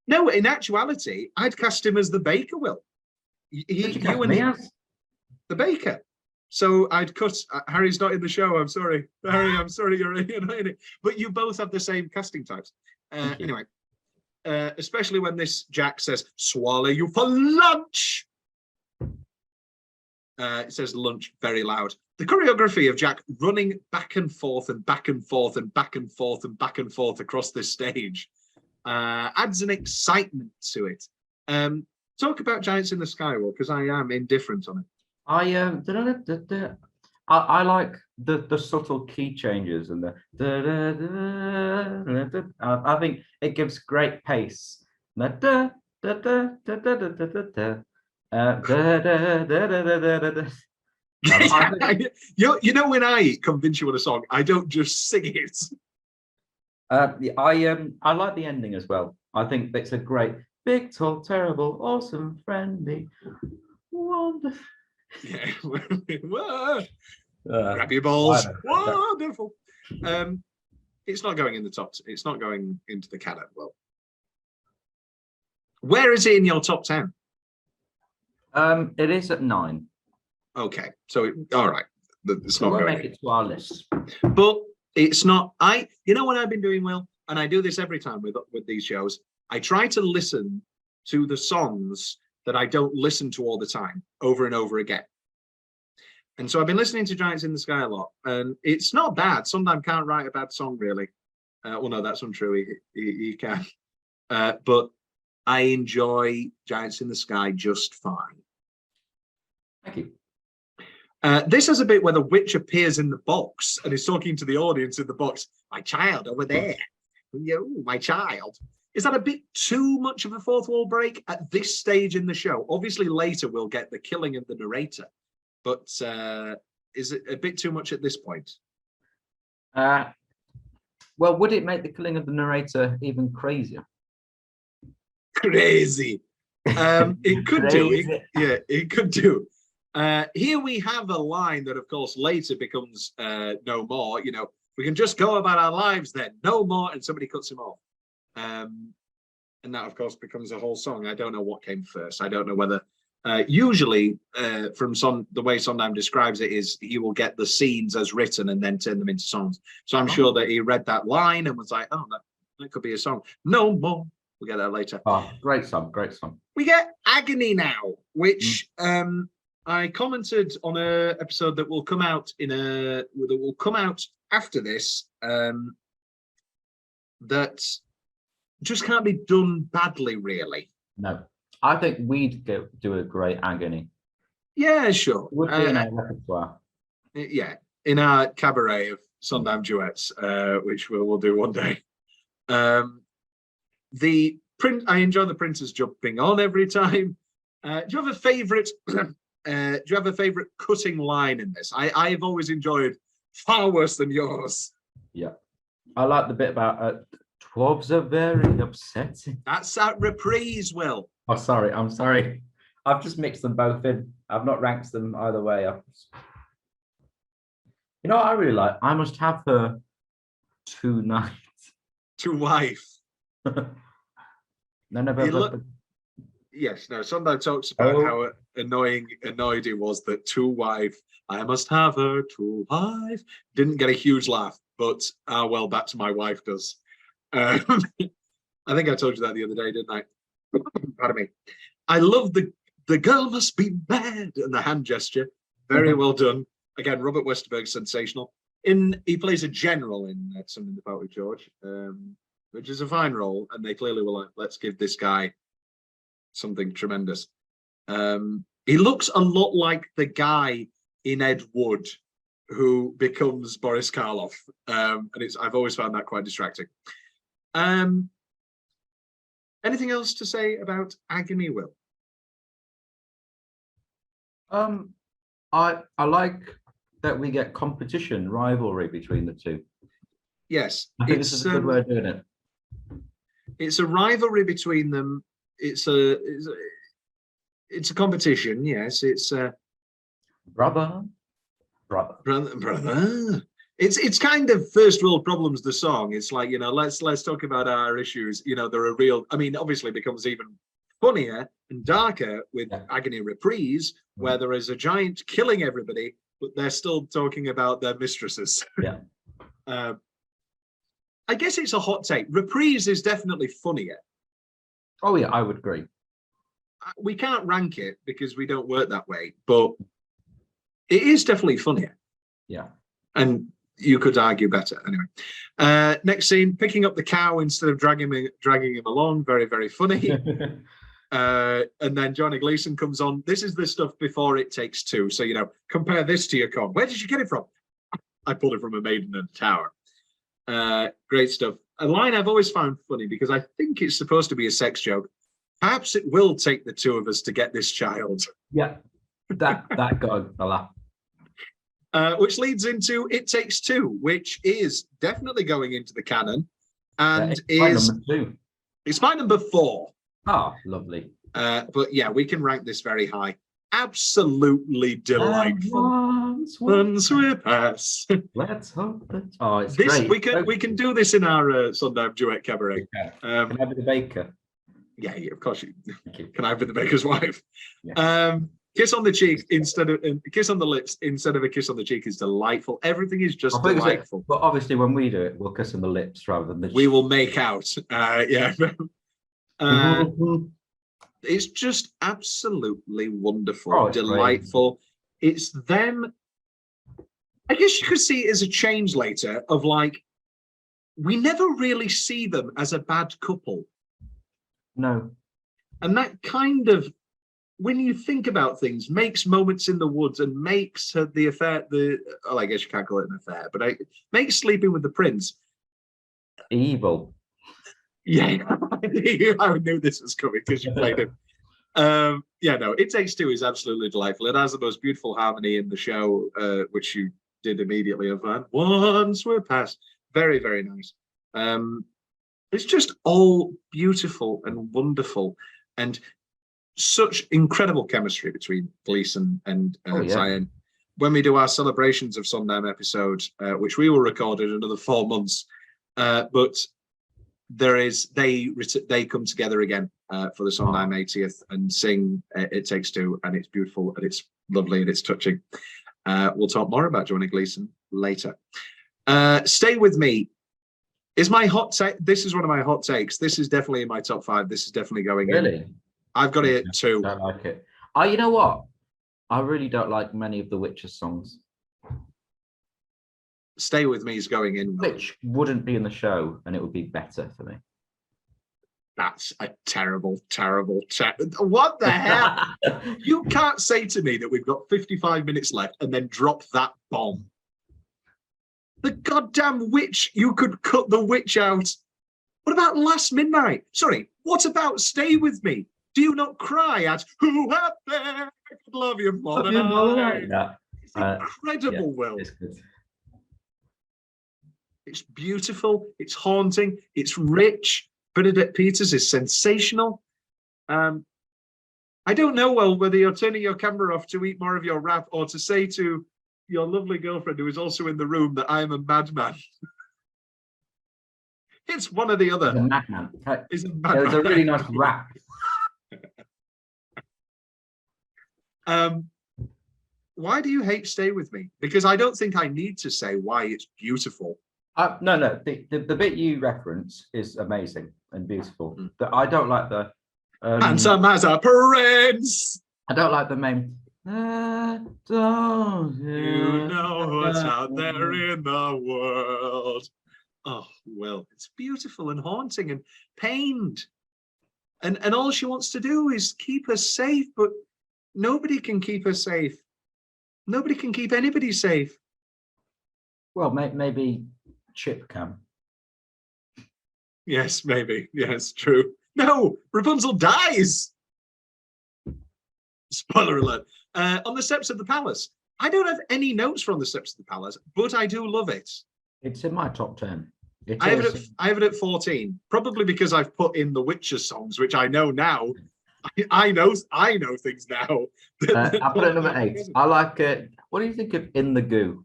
No, in actuality, I'd cast him as the baker, Will. The baker. So I'd cut. Harry's not in the show. I'm sorry, Harry. I'm sorry you're not in it. But you both have the same casting types. Anyway, especially when this Jack says, "Swallow you for lunch." It says lunch very loud. The choreography of Jack running back and forth and back and forth and back and forth and back and forth across this stage adds an excitement to it. Talk about Giants in the Sky, Will, because I am indifferent on it. I like the subtle key changes and I think it gives great pace. You know when I convince you on a song, I don't just sing it. I like the ending as well. I think it's a great, big, tall, terrible, awesome, friendly, wonderful. Yeah. Grab your balls. Wonderful. It's not going in the top. It's not going into the canon. Well, where is it in your top 10? It is at 9. Okay, so all right. It's So not we'll going make it to our list. but it's not. You know what I've been doing, Will, and I do this every time with these shows. I try to listen to the songs that I don't listen to all the time, over and over again. And so I've been listening to Giants in the Sky a lot, and it's not bad. Sondheim can't write a bad song, really. Well, no, that's untrue. He can. But I enjoy Giants in the Sky just fine. Thank you. This has a bit where the witch appears in the box and is talking to the audience in the box. My child over there. You, my child. Is that a bit too much of a fourth wall break at this stage in the show? Obviously, later we'll get the killing of the narrator. But is it a bit too much at this point? Well, would it make the killing of the narrator even crazier? Crazy. It could do. It could do. Here we have a line that, of course, later becomes no more. You know, we can just go about our lives then, no more, and somebody cuts him off. And that, of course, becomes a whole song. I don't know what came first. I don't know whether. Usually, from the way Sondheim describes it, is he will get the scenes as written and then turn them into songs. So I'm sure that he read that line and was like, "Oh, that could be a song." No more. We'll get that later. Oh, great song, great song. We get Agony now, which I commented on a episode that will come out after this. That just can't be done badly, really. No, I think we'd do a great Agony. Yeah, sure. Would be in our repertoire. Yeah, in our cabaret of Sondheim duets, which we'll do one day. I enjoy the Prince's jumping on every time. Do you have a favourite? Do you have a favourite cutting line in this? I've always enjoyed far worse than yours. Yeah, I like the bit about "'Twas a very upsetting." That's that reprise, Will. Oh, sorry, I'm sorry. I've just mixed them both in. I've not ranked them either way. You know what I really like? I must have her tonight. To wife. No. Yes, no. Sondheim talks about how annoyed he was that to wife, I must have her to wife. Didn't get a huge laugh, but well, that's my wife does. I think I told you that the other day, didn't I? Pardon me. I love the girl must be mad and the hand gesture. Very well done. Again, Robert Westerberg, sensational. He plays a general in Something in the Boat with George, which is a fine role, and they clearly were like, let's give this guy something tremendous. He looks a lot like the guy in Ed Wood who becomes Boris Karloff, and I've always found that quite distracting. Anything else to say about Agony, Will? I like that we get competition, rivalry between the two. Yes, I think this is a good way of doing it. It's a rivalry between them. It's a competition. Yes, it's brother. It's kind of first world problems. The song. It's like, you know, let's talk about our issues. You know, there are real. I mean, obviously, it becomes even funnier and darker with Agony Reprise, where there is a giant killing everybody, but they're still talking about their mistresses. Yeah. I guess it's a hot take. Reprise is definitely funnier. Oh yeah, I would agree. We can't rank it because we don't work that way, but it is definitely funnier. Yeah. And you could argue better. Anyway, next scene, picking up the cow instead of dragging him along. Very, very funny. And then Johnny Gleason comes on. This is the stuff before It Takes Two. So, you know, compare this to your con. Where did you get it from? I pulled it from A Maiden and a Tower. Great stuff. A line I've always found funny because I think it's supposed to be a sex joke. Perhaps it will take the two of us to get this child. Yeah, that got a laugh. Which leads into It Takes Two, which is definitely going into the canon, and it's my number 4. Oh, lovely. But yeah, we can rank this very high. Absolutely delightful. Once we pass. Let's hope that. Oh, it's great. We can do this in our Sondheim duet cabaret. Can I be the baker? Yeah, of course you can. I be the baker's wife? Yeah. Kiss on the cheek instead of kiss on the lips instead of a kiss on the cheek is delightful. Everything is just delightful. But obviously, when we do it, we'll kiss on the lips rather than the cheek. We will make out. Yeah. It's just absolutely wonderful, delightful. Great. It's them. I guess you could see it as a change later of like, we never really see them as a bad couple. No. And that kind of, when you think about things, makes Moments in the Woods and makes the affair, I guess you can't call it an affair, but makes Sleeping with the Prince evil. Yeah, I knew this was coming because you played him. Yeah, no, It Takes Two is absolutely delightful. It has the most beautiful harmony in the show, which you did immediately. Once we're past, very, very nice. It's just all beautiful and wonderful, and such incredible chemistry between Gleason and Zion. When we do our celebrations of Sondheim episodes, which we will record in another 4 months, but they come together again for the Sondheim 80th and sing It Takes Two, and it's beautiful and it's lovely and it's touching. We'll talk more about Johnny Gleason later. Stay With Me is my hot take. This is one of my hot takes. This is definitely in my top 5. This is definitely going in. I've got it at 2. I don't like it. You know what? I really don't like many of the Witches songs. Stay With Me is going in. Which wouldn't be in the show, and it would be better for me. That's a terrible. What the hell? You can't say to me that we've got 55 minutes left and then drop that bomb. The goddamn witch, you could cut the witch out. What about Last Midnight? Sorry, what about Stay With Me? Do you not cry at Whoever could love you more than I? It's incredible, Will. It's good. It's beautiful, it's haunting, it's rich. Bernadette Peters is sensational. I don't know, Will, whether you're turning your camera off to eat more of your wrap or to say to your lovely girlfriend who is also in the room that I am a madman. It's one or the other. He's a madman. There's a really nice rap. Why do you hate Stay With Me? Because I don't think I need to say why it's beautiful. No. The bit you reference is amazing and beautiful. I don't like the Handsome as a prince. I don't like the main. Don't You know what's out there in the world. Oh, well, it's beautiful and haunting and pained. And all she wants to do is keep us safe, but nobody can keep us safe. Nobody can keep anybody safe. Well, maybe Chip can. Yes, maybe. Yes, true. No, Rapunzel dies. Spoiler alert. On the steps of the palace. I don't have any notes from the steps of the palace, but I do love it. It's in my top 10. I have it at 14, probably because I've put in the Witcher songs, which I know now. I know things now. I put it at number 8. I like it. What do you think of In the Goo?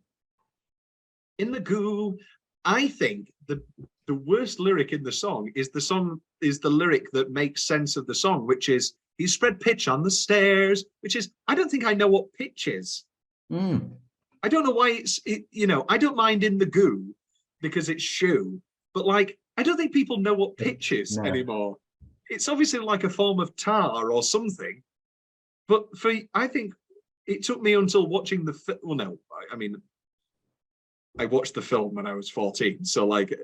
In the Goo, I think the worst lyric in the song is the lyric that makes sense of the song, which is he spread pitch on the stairs, which is I don't think I know what pitch is. I don't know why I don't mind In the Goo because it's shoe, but like I don't think people know what pitch is anymore. It's obviously like a form of tar or something, but I think it took me until watching the film. Well, no, I mean, I watched the film when I was 14, so like,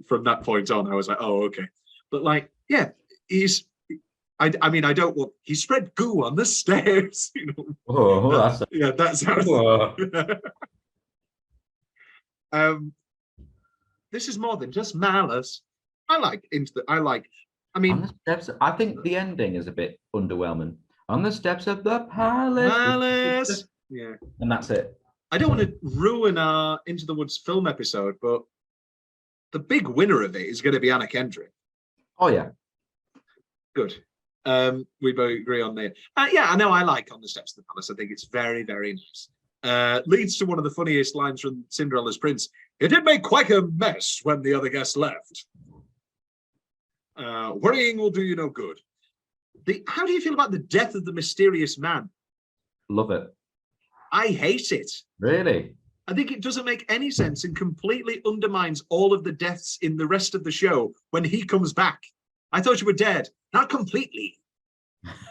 from that point on, I was like, oh, okay. But like, yeah, I mean, I don't want. He spread goo on the stairs, you know. Oh, that sounds. This is more than just malice. I mean, on the steps. I think the ending is a bit underwhelming. On the steps of the palace. Malice. Yeah. And that's it. I don't want to ruin our Into the Woods film episode, but the big winner of it is going to be Anna Kendrick. Oh yeah. Good. We both agree on there. Yeah, I know. I like On the Steps of the Palace. I think it's very, very nice. Leads to one of the funniest lines from Cinderella's Prince. It did make quite a mess when the other guests left. Worrying will do you no good. How do you feel about the death of the mysterious man? Love it. I hate it. Really? I think it doesn't make any sense and completely undermines all of the deaths in the rest of the show when he comes back. I thought you were dead. Not completely.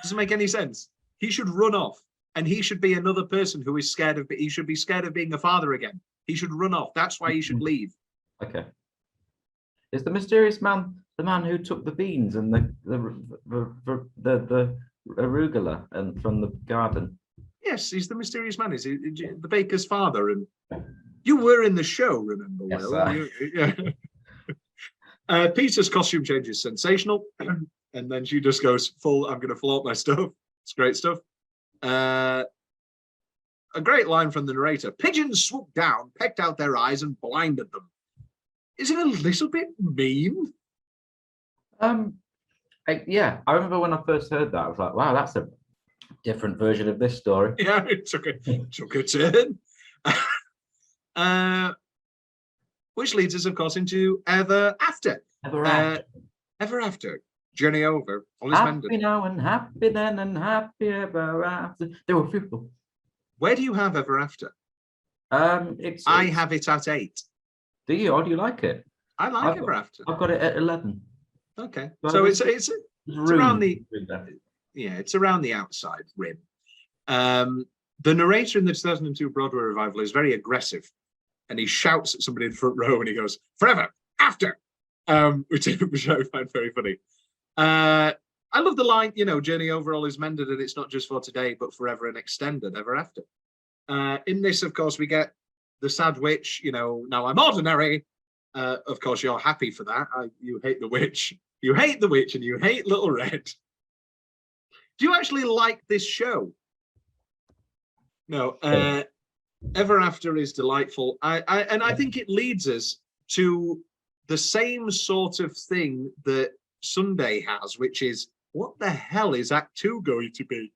Doesn't make any sense. He should run off and he should be another person who is scared of, he should be scared of being a father again. He should run off. That's why he should leave. Okay. Is the mysterious man the man who took the beans and the arugula and from the garden? Yes, he's the mysterious man. He's the baker's father. And you were in the show, remember? Yes, Will? Yeah. Peter's costume change is sensational. And then she just goes full, I'm going to flaunt my stuff. It's great stuff. A great line from the narrator. Pigeons swooped down, pecked out their eyes and blinded them. Is it a little bit mean? Yeah, I remember when I first heard that, I was like, wow, that's a different version of this story. Yeah, it took a turn. Which leads us, of course, into Ever After. Ever After. Journey over. Happy now and happy then and happy ever after. There were people. Where do you have Ever After? I have it at 8. Do you? Or do you like it? I like Ever After. I've got it at 11. Okay, so it's around the it's around the outside rim. The narrator in the 2002 Broadway revival is very aggressive, and he shouts at somebody in the front row, and he goes, "Forever after," which I find very funny. I love the line, journey over all is mended, and it's not just for today, but forever and extended, ever after. In this, of course, we get the sad witch, now I'm ordinary. Of course, you're happy for that. You hate the witch. You hate the witch, and you hate Little Red. Do you actually like this show? No. Ever After is delightful. I think it leads us to the same sort of thing that Sunday has, which is, what the hell is Act 2 going to be?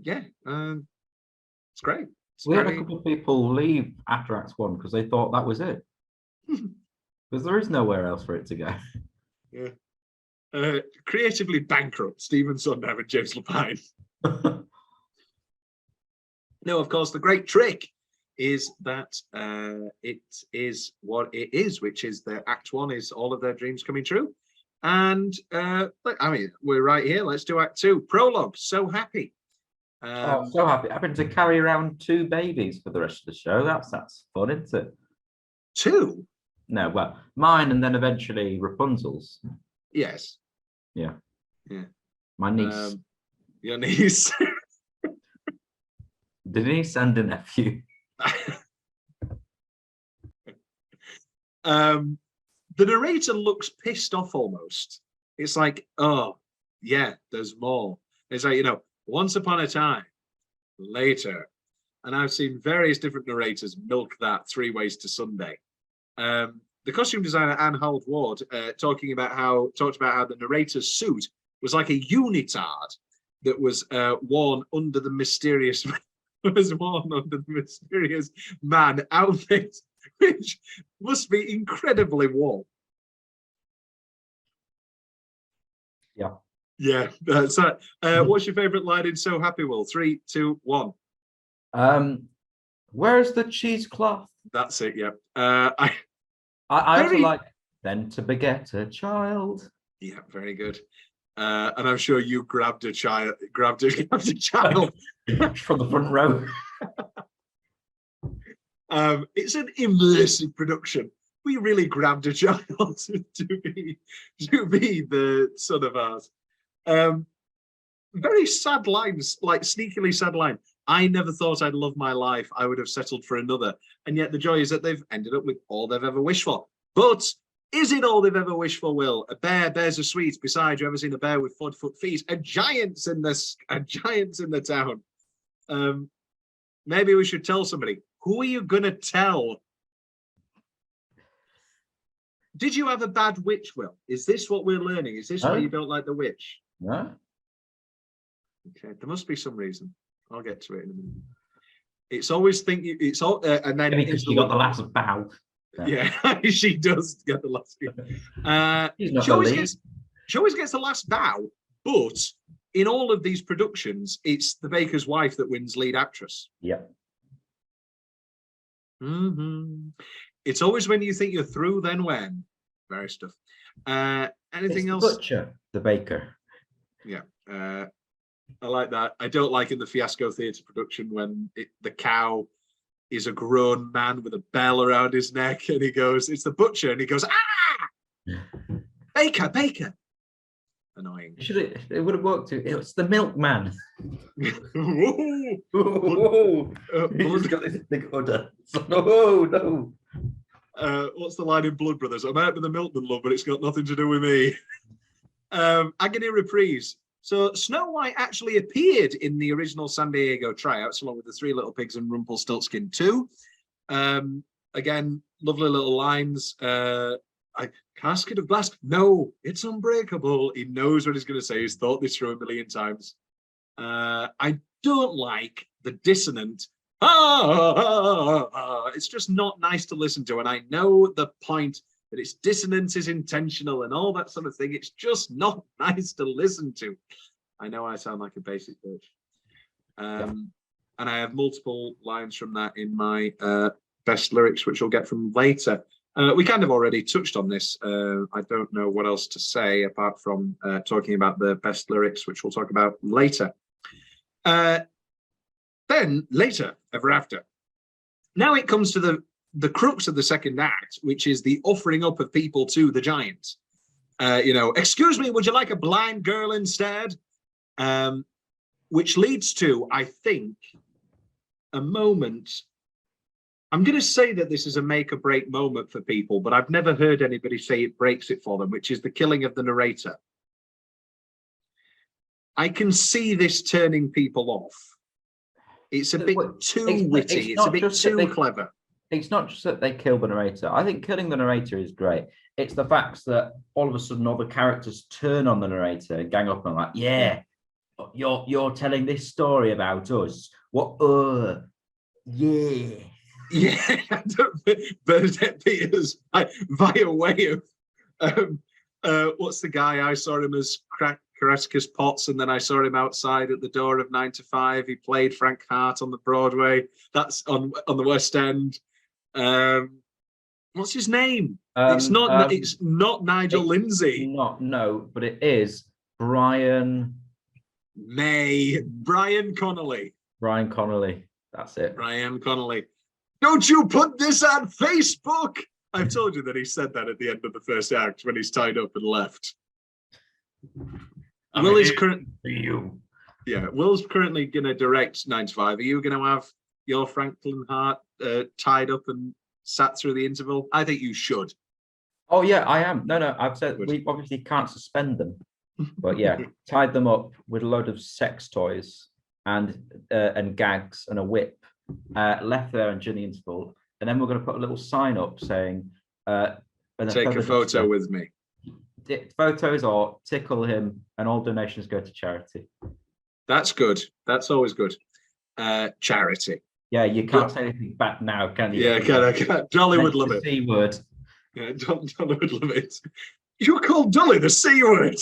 Yeah, it's great. We had a couple of people leave after Act 1 because they thought that was it. Because there is nowhere else for it to go. Yeah. Creatively bankrupt, Stephen Sondheim and James Lapine. No, of course, the great trick is that it is what it is, which is that Act 1 is all of their dreams coming true. And look, I mean, we're right here. Let's do Act 2. Prologue. So happy. Oh, so happy. Having to carry around 2 babies for the rest of the show. That's fun, isn't it? 2? No, well, mine and then eventually Rapunzel's. Yes. Yeah. Yeah. My niece. Your niece. The niece and a nephew. The narrator looks pissed off almost. It's like, oh, yeah, there's more. It's like, once upon a time, later. And I've seen various different narrators milk that 3 ways to Sunday. The costume designer Anne Howard Ward talked about how the narrator's suit was like a unitard that was worn under the mysterious man outfit, which must be incredibly warm. Yeah. Yeah. So, what's your favourite line in So Happy, Will? 3, 2, 1. Where's the cheesecloth? That's it. Yeah. I also like then to beget a child. Yeah, very good. And I'm sure you grabbed a child from the front row. It's an immersive production. We really grabbed a child to be the son of ours. Very sad lines, like sneakily sad line. I never thought I'd love my life. I would have settled for another. And yet the joy is that they've ended up with all they've ever wished for. But is it all they've ever wished for, Will? A bear bears a sweet. Besides, you ever seen a bear with 4-foot feet? A giant's in the town. Maybe we should tell somebody. Who are you gonna tell? Did you have a bad witch, Will? Is this what we're learning? Is this why you don't like the witch? No. Okay, there must be some reason. I'll get to it in a minute. It's always thinking. It's all, and then because she got the last bow. Yeah, she does get the last. She always gets the last bow, but in all of these productions, it's the baker's wife that wins lead actress. Yeah. Mm-hmm. It's always when you think you're through, then when. Very stuff. Anything else? The butcher, the baker. Yeah. I like that. I don't like in the Fiasco Theatre production when the cow is a grown man with a bell around his neck and he goes, it's the butcher, and he goes, ah! Baker. Annoying. It would have worked too. It's the milkman. He's got this big udder. Oh, no. What's the line in Blood Brothers? I might be the milkman, love, but it's got nothing to do with me. Agony reprise. So Snow White actually appeared in the original San Diego tryouts along with the Three Little Pigs and Rumpelstiltskin 2. Again, lovely little lines. Casket of glass. No, it's unbreakable. He knows what he's going to say. He's thought this through a million times. I don't like the dissonant. It's just not nice to listen to. And I know the point that its dissonance is intentional and all that sort of thing. It's just not nice to listen to. I know I sound like a basic bitch. And I have multiple lines from that in my best lyrics, which we'll get from later. We kind of already touched on this. I don't know what else to say apart from talking about the best lyrics, which we'll talk about later. Then later, ever after. Now it comes to the crux of the second act, which is the offering up of people to the giant. Excuse me, would you like a blind girl instead? Which leads to, I think, a moment. I'm going to say that this is a make or break moment for people, but I've never heard anybody say it breaks it for them, which is the killing of the narrator. I can see this turning people off. It's a bit too witty. It's a bit too clever. It's not just that they kill the narrator. I think killing the narrator is great. It's the fact that all of a sudden all the characters turn on the narrator and gang up and like, yeah, you're telling this story about us. What? Yeah. Yeah, Bernadette Peters via way of what's the guy? I saw him as Carruthers Potts, and then I saw him outside at the door of 9 to 5. He played Frank Hart on the Broadway. That's on the West End. What's his name? It's not. It's not Nigel Lindsay. No, but it is Brian Connolly. Brian Connolly. That's it. Brian Connolly. Don't you put this on Facebook? I've told you that he said that at the end of the first act when he's tied up and left. Will's currently going to direct 9 to 5. Are you going to have your Franklin Hart tied up and sat through the interval? I think you should. Oh yeah, I am. No, I've said we obviously can't suspend them, but yeah, tied them up with a load of sex toys and gags and a whip, left there and during the interval, and then we're going to put a little sign up saying, "Take a photo with me." Photos or tickle him, and all donations go to charity. That's good. That's always good. Charity. Yeah, you can't say anything back now, can you? Yeah, can. Dolly would love it. C word. Yeah, Dolly would love it. You called Dolly the C word.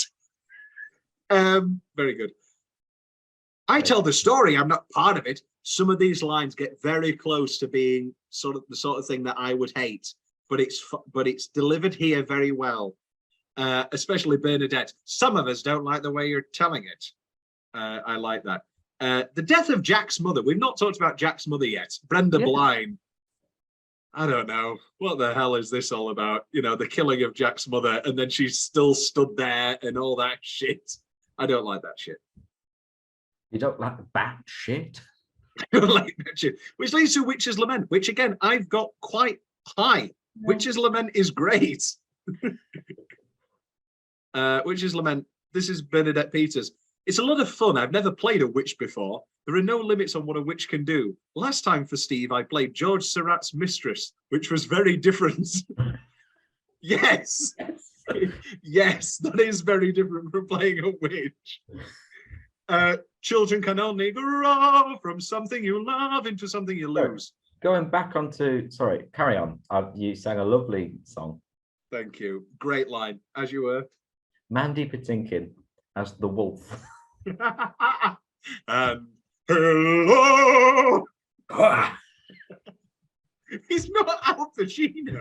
Very good. I tell the story. I'm not part of it. Some of these lines get very close to being the sort of thing that I would hate, but it's delivered here very well. Especially Bernadette. Some of us don't like the way you're telling it. I like that. The death of Jack's mother. We've not talked about Jack's mother yet. Brenda Blyne. I don't know. What the hell is this all about? You know, the killing of Jack's mother, and then she's still stood there and all that shit. I don't like that shit. You don't like that shit? I don't like that shit. Which leads to Witch's Lament, which again, I've got quite high. Yeah. Witch's Lament is great. Witch's Lament. This is Bernadette Peters. It's a lot of fun. I've never played a witch before. There are no limits on what a witch can do. Last time for Steve, I played George Seurat's Mistress, which was very different. Yes. Yes, that is very different from playing a witch. Children can only grow from something you love into something you lose. Going back onto, sorry, carry on. You sang a lovely song. Thank you. Great line, as you were. Mandy Patinkin as the wolf. And hello. He's not Al Pacino.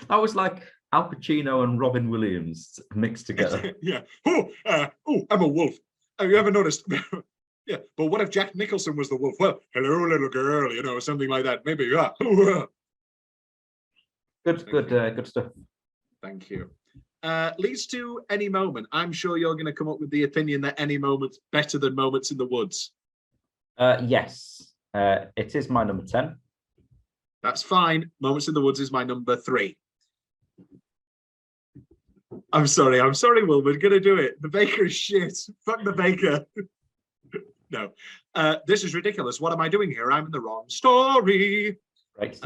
That was like Al Pacino and Robin Williams mixed together. Yeah. Oh, I'm a wolf. Have you ever noticed? Yeah. But what if Jack Nicholson was the wolf? Well, hello, little girl. You know, something like that. Maybe. Yeah. Good stuff. Thank you. Leads to Any Moment. I'm sure you're going to come up with the opinion that Any Moment's better than Moments in the Woods. Yes, it is my number 10. That's fine. Moments in the Woods is my number 3. I'm sorry, Will. We're going to do it. The baker is shit. Fuck the baker. No. This is ridiculous. What am I doing here? I'm in the wrong story. Right.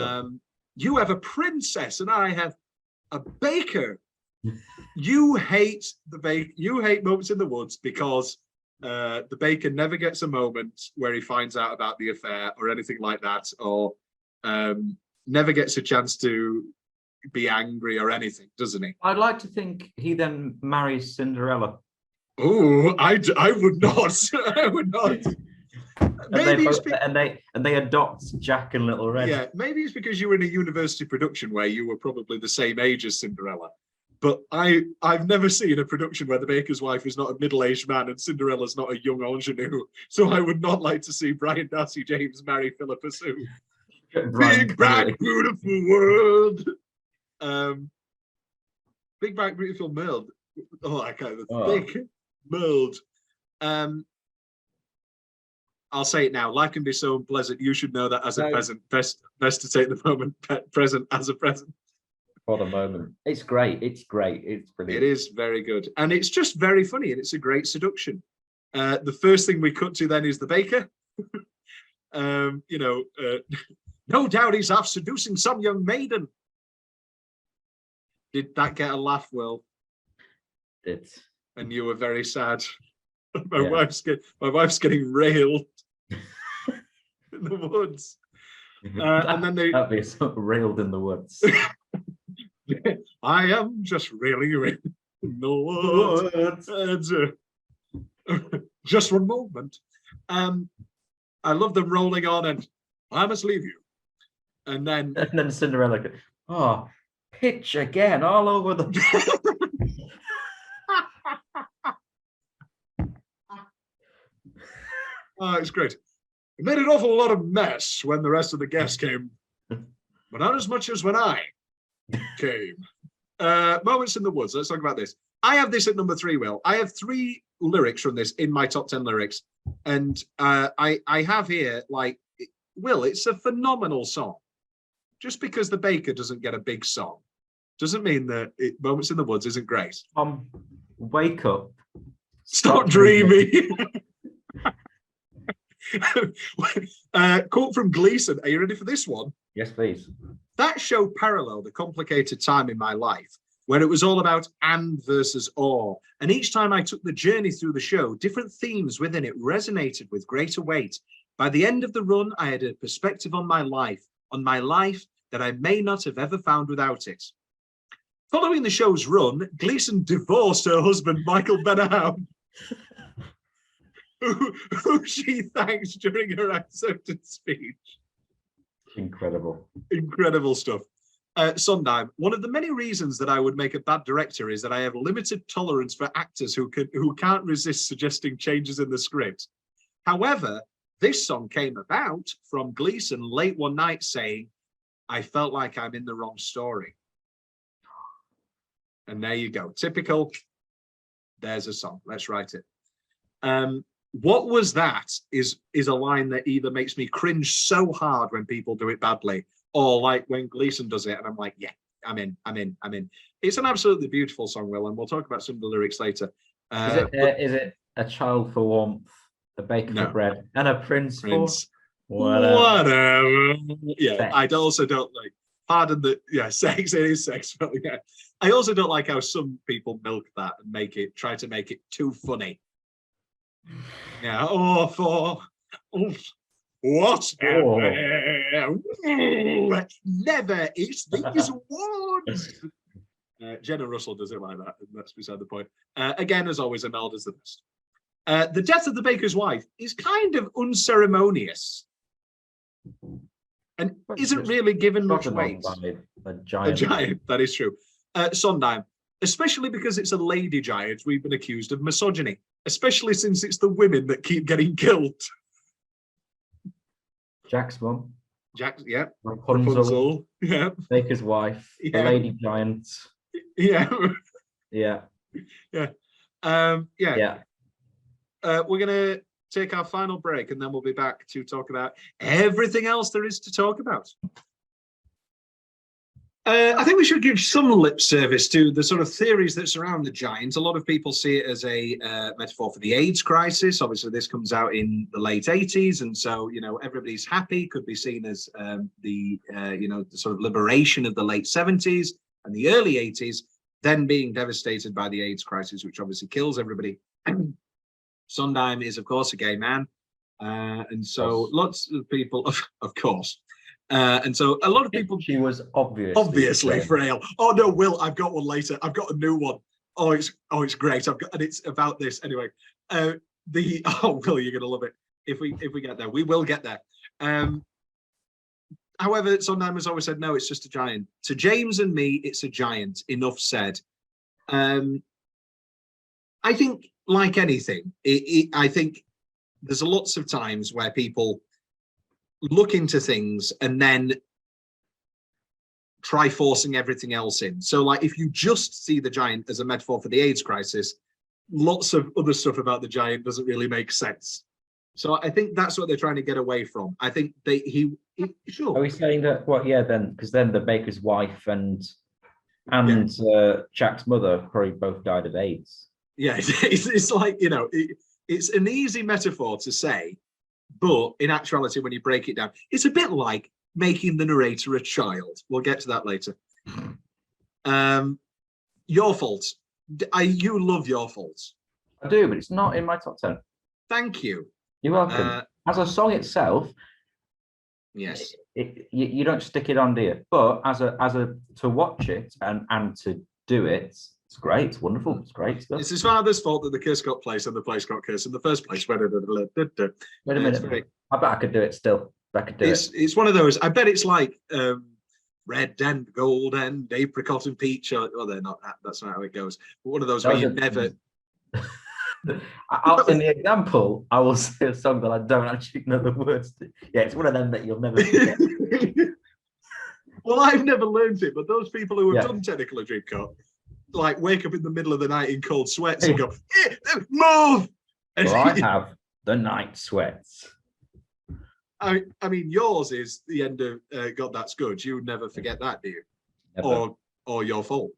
You have a princess and I have a baker. You hate the baker. You hate Moments in the Woods because the baker never gets a moment where he finds out about the affair or anything like that, or never gets a chance to be angry or anything, doesn't he? I'd like to think he then marries Cinderella. Oh, I would not. I would not. Maybe and they adopt Jack and Little Red. Yeah, maybe it's because you were in a university production where you were probably the same age as Cinderella. But I've never seen a production where the baker's wife is not a middle-aged man and Cinderella's not a young ingenue. So I would not like to see Brian Darcy James marry Philippa Sue. Big, bright, beautiful world. Big, bright, beautiful world. Oh, I can't. Big world. I'll say it now. Life can be so unpleasant. You should know that as a peasant. Best to take the moment present as a present. For the moment. It's great. It's great. It's brilliant. It is very good. And it's just very funny and it's a great seduction. The first thing we cut to then is the baker. No doubt he's off seducing some young maiden. Did that get a laugh, Will? It. And you were very sad. My wife's getting railed in the woods. And then that'd be railed in the woods. I am just railing you in the woods. Just one moment. I love them rolling on and I must leave you. And then Cinderella goes, oh, pitch again, all over the. Oh, it's great. It made an awful lot of mess when the rest of the guests came, but not as much as when I came. Moments in the Woods. Let's talk about this. I have this at number 3, Will. I have 3 lyrics from this in my top 10 lyrics. And I have here, like, Will, it's a phenomenal song. Just because the baker doesn't get a big song doesn't mean that Moments in the Woods isn't great. Wake up. Stop dreaming. Quote from Gleason. Are you ready for this one? Yes, please. That show paralleled a complicated time in my life where it was all about and versus or. And each time I took the journey through the show, different themes within it resonated with greater weight. By the end of the run, I had a perspective on my life that I may not have ever found without it. Following the show's run, Gleason divorced her husband, Michael Benaham, who she thanks during her acceptance speech. Incredible. Incredible stuff. Sondheim, one of the many reasons that I would make a bad director is that I have limited tolerance for actors who can't resist suggesting changes in the script. However, this song came about from Gleason late one night saying, I felt like I'm in the wrong story. And there you go. Typical. There's a song. Let's write it. What was that is a line that either makes me cringe so hard when people do it badly, or like when Gleason does it and I'm like, yeah, I'm in. It's an absolutely beautiful song, Will, and we'll talk about some of the lyrics later. Is it a child for warmth, a baker for bread, and a prince for whatever. Yeah, sex. I also don't like, pardon the, yeah, sex, it is sex, but yeah. I also don't like how some people milk that and try to make it too funny. Yeah, whatever. Never, it's these words. Jenna Russell does it like that, and that's beside the point. Again, as always, Imelda's the best. The death of the baker's wife is kind of unceremonious and isn't really given much weight. A giant, that is true. Sondheim, especially because it's a lady giant, we've been accused of misogyny, especially since it's the women that keep getting killed. Jack's mum. Jack, yeah. Rapunzel. Yeah. Baker's wife. Yeah. The lady giant. Yeah. Yeah. Yeah. Yeah. We're going to take our final break and then we'll be back to talk about everything else there is to talk about. I think we should give some lip service to the sort of theories that surround the giant. A lot of people see it as a metaphor for the AIDS crisis. Obviously, this comes out in the late 80s. And so, you know, everybody's happy could be seen as the sort of liberation of the late 70s and the early 80s, then being devastated by the AIDS crisis, which obviously kills everybody. Sondheim is, of course, a gay man. And so lots of people, of course. And so a lot of people. She was obviously frail. Oh no, Will, I've got one later. I've got a new one. Oh, it's great. And it's about this anyway. Will, you're gonna love it if we get there. We will get there. However, Sondheim has always said no, it's just a giant. To James and me, it's a giant. Enough said. I think, like anything, I think there's lots of times where people look into things and then try forcing everything else in. So like if you just see the giant as a metaphor for the AIDS crisis, lots of other stuff about the giant doesn't really make sense. So I think that's what they're trying to get away from. I think sure. Are we saying that then because then the baker's wife and Jack's mother probably both died of AIDS. Yeah, it's like, you know, it's an easy metaphor to say, but in actuality, when you break it down, it's a bit like making the narrator a child. We'll get to that later. Your Fault. You love Your Fault. I do, but it's not in my top 10. Thank you. You're welcome. As a song itself, yes, you don't stick it on, do you? But as a to watch it and to do it, it's great. It's wonderful. It's great stuff. It's his father's fault that the curse got placed and the place got cursed in the first place. Wait a minute. I bet I could do it still. It's one of those. I bet it's like red and gold and apricot and peach. Well, they're not. That's not how it goes. But one of those where you never. In the example, I will say a song that I don't actually know the words to. Yeah, it's one of them that you'll never forget. Well, I've never learned it, but those people who have done Technicolor Dreamcoat, like wake up in the middle of the night in cold sweats and go, move! Well, I have the night sweats. I mean, yours is the end of God, That's Good. You would never forget that, do you? Never. Or Your Fault.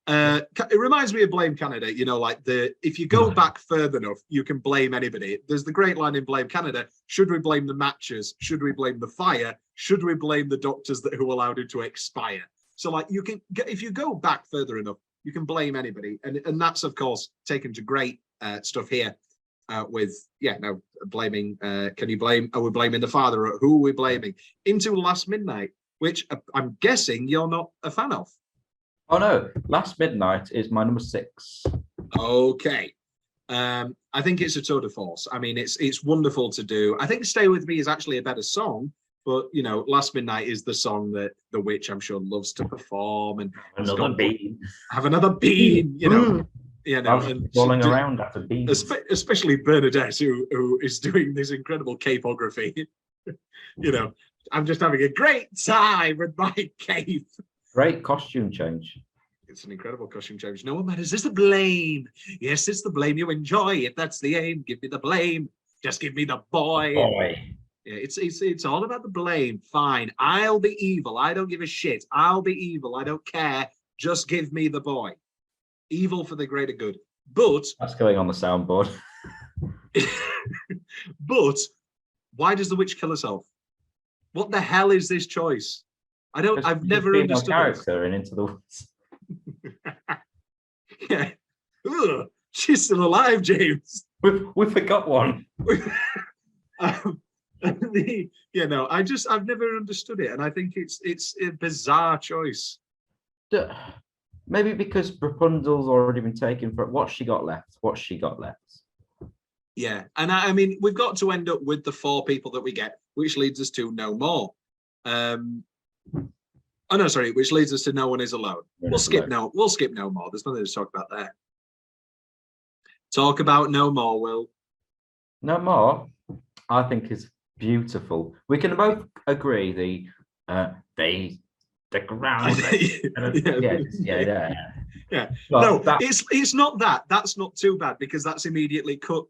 It reminds me of Blame Canada. You know, like if you go back further enough, you can blame anybody. There's the great line in Blame Canada: should we blame the matches? Should we blame the fire? Should we blame the doctors who allowed it to expire? So, like, you can, if you go back further enough, you can blame anybody, and that's of course taken to great stuff here. Blaming. Can you blame? Are we blaming the father? Or who are we blaming? Into Last Midnight, which I'm guessing you're not a fan of. Oh no, Last Midnight is my number 6. Okay. I think it's a tour de force. I mean, it's wonderful to do. I think Stay With Me is actually a better song, but you know, Last Midnight is the song that the witch, I'm sure, loves to perform and have another bean. You know. And rolling around after beans. Especially Bernadette, who is doing this incredible capography. You know, I'm just having a great time with my cape. Great costume change. It's an incredible costume change. No one matters. It's the blame. Yes, it's the blame you enjoy. If that's the aim, give me the blame. Just give me the boy. Yeah, it's all about the blame. Fine. I'll be evil. I don't give a shit. I'll be evil. I don't care. Just give me the boy. Evil for the greater good. But that's going on the soundboard. But why does the witch kill herself? What the hell is this choice? I've never understood character in Into the Woods. Yeah. Ugh, she's still alive, James. We forgot one. I've never understood it, and I think it's a bizarre choice. Maybe because Rapunzel's already been taken for what she got left. Yeah, and I mean, we've got to end up with the 4 people that we get, which leads us to No More. Which leads us to No One Is Alone. We'll skip No More. There's nothing to talk about there. Talk about No More, Will. No More, I think, is beautiful. We can both agree the ground. Yeah. No, it's not that. That's not too bad because that's immediately cut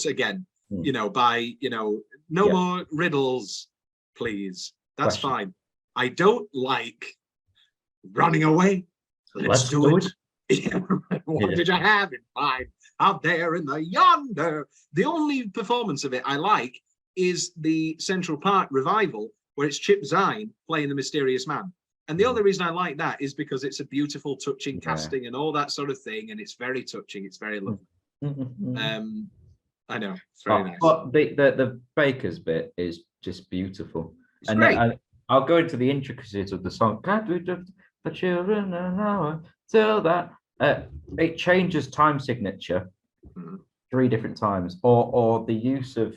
again. You know, by no more riddles, please. That's fine. I don't like running away. Let's do it. What did you have in mind out there in the yonder? The only performance of it I like is the Central Park revival where it's Chip Zien playing the mysterious man. And the only reason I like that is because it's a beautiful, touching casting and all that sort of thing. And it's very touching. It's very lovely. I know. It's very nice. But the Baker's bit is just beautiful. It's great. I'll go into the intricacies of the song. Can't we just the children an hour till that? It changes time signature 3 different times, or the use of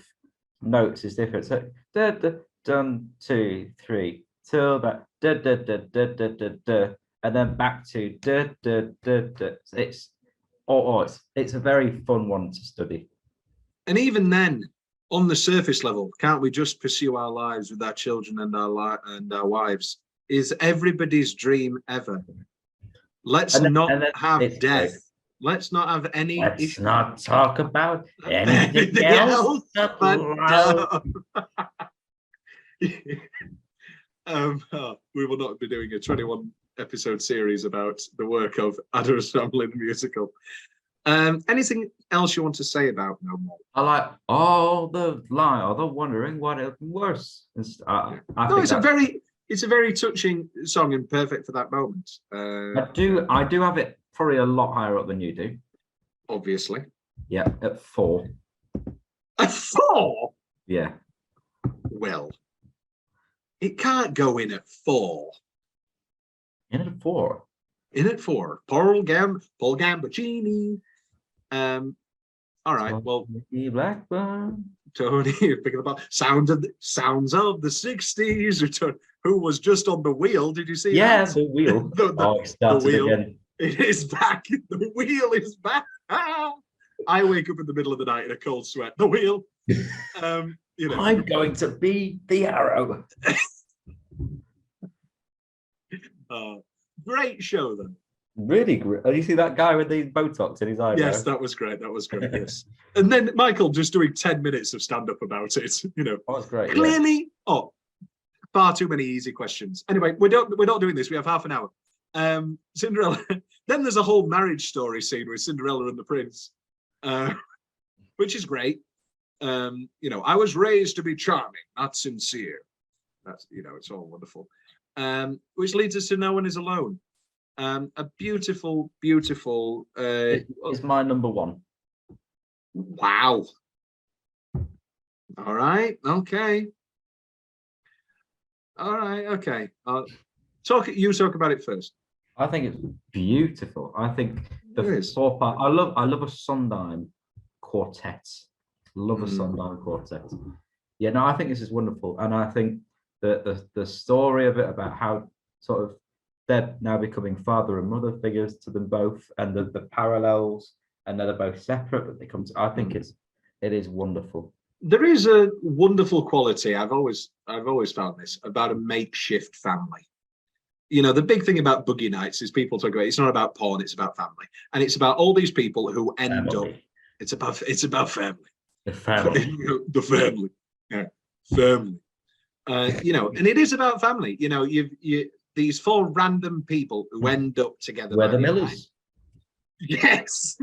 notes is different. So da da dun 2 3 till that da da da da da da da, and then back to da da da da. It's a very fun one to study. And even then, on the surface level, can't we just pursue our lives with our children and our wives? Is everybody's dream ever? Let's not have death. Great. Let's not have any. Let's not talk about anything else. We will not be doing a 21 episode series about the work of Adam's Family the musical. Anything else you want to say about No More? I like all the wondering what is worse. It's a very touching song and perfect for that moment. I do have it probably a lot higher up than you do. Obviously. Yeah, at 4. At 4? Yeah. Well, it can't go in at 4. In at 4. In at 4. Paul Gambaccini. All right. Well, Blackburn. Tony, picking up sounds of the 60s. who was just on the wheel. Did you see Yeah, that? the wheel. The It started wheel. again. It is back. The wheel is back. I wake up in the middle of the night in a cold sweat. The wheel. I'm going to be the arrow. Great show, though. Really great. Did you see that guy with the Botox in his eyebrow? Yes, that was great. That was great. Yes. And then Michael just doing 10 minutes of stand-up about it. That was great. Clearly, far too many easy questions. Anyway, we're not doing this. We have half an hour. Cinderella. Then there's a whole marriage story scene with Cinderella and the prince, which is great. I was raised to be charming, not sincere. That's it's all wonderful. Which leads us to No One Is Alone. A beautiful, beautiful. It's my number one. Wow. All right. Okay. All right. Okay. You talk about it first. I think it's beautiful. I think the It is. 4-part. I love a Sondheim quartet. Love a Sondheim quartet. Yeah, no, I think this is wonderful, and I think that the story of it about how sort of they're now becoming father and mother figures to them both, and the parallels, and they're both separate, but they come to. I think it is wonderful. There is a wonderful quality. I've always found this about a makeshift family. The big thing about Boogie Nights is people talk about it's not about porn, it's about family, and it's about all these people who end up. It's about family. The family. The family. Yeah, family. And it is about family. You've these 4 random people who end up together. We're the Millers. Yes.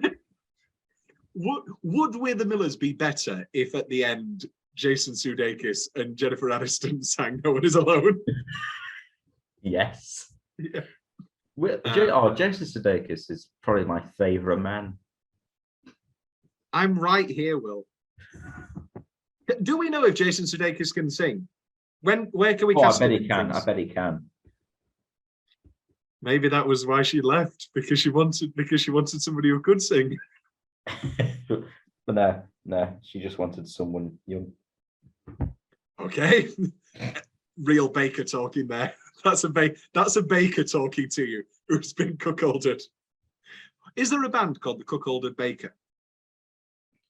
Would We're the Millers be better if at the end Jason Sudeikis and Jennifer Aniston sang No One Is Alone? Yes. Yeah. Jason Sudeikis is probably my favourite man. I'm right here, Will. Do we know if Jason Sudeikis can sing? Where can we cast him? I bet he can. Maybe that was why she left, because she wanted somebody who could sing. But no, she just wanted someone young. Okay. Real baker talking there. That's a baker talking to you who's been cuckolded. Is there a band called the Cuckolded Baker?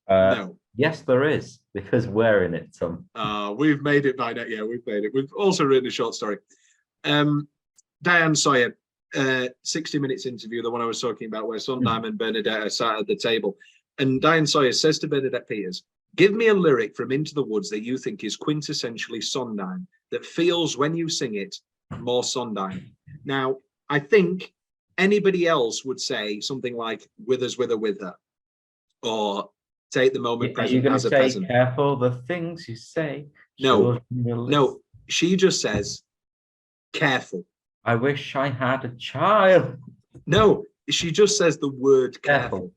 No. Yes, there is, because we're in it, Tom. We've made it by now. Yeah, we've made it. We've also written a short story. Diane Sawyer, 60 Minutes interview, the one I was talking about, where Sondheim and Bernadette are sat at the table. And Diane Sawyer says to Bernadette Peters, "Give me a lyric from Into the Woods that you think is quintessentially Sondheim, that feels when you sing it more Sondheim." Now, I think anybody else would say something like "Withers, Wither, Wither," or "Take the Moment Present as a Peasant." Careful the things you say. No, she just says "careful." I wish I had a child. No, she just says the word careful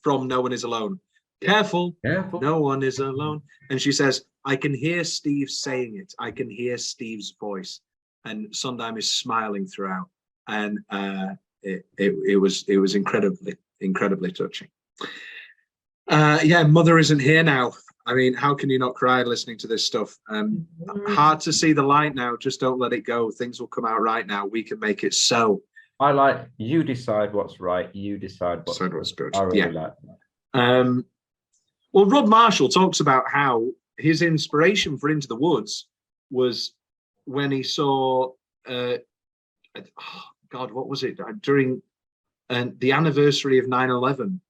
from No One Is Alone. Careful, no one is alone. And she says, "I can hear Steve saying it. I can hear Steve's voice." And Sondheim is smiling throughout. And it was incredibly touching. Mother isn't here now. I mean, how can you not cry listening to this stuff? Hard to see the light now. Just don't let it go. Things will come out right now. We can make it so. I like, you decide what's right. You decide what's good. I really like that. Well, Rob Marshall talks about how his inspiration for Into the Woods was when he saw, what was it? During the anniversary of 9/11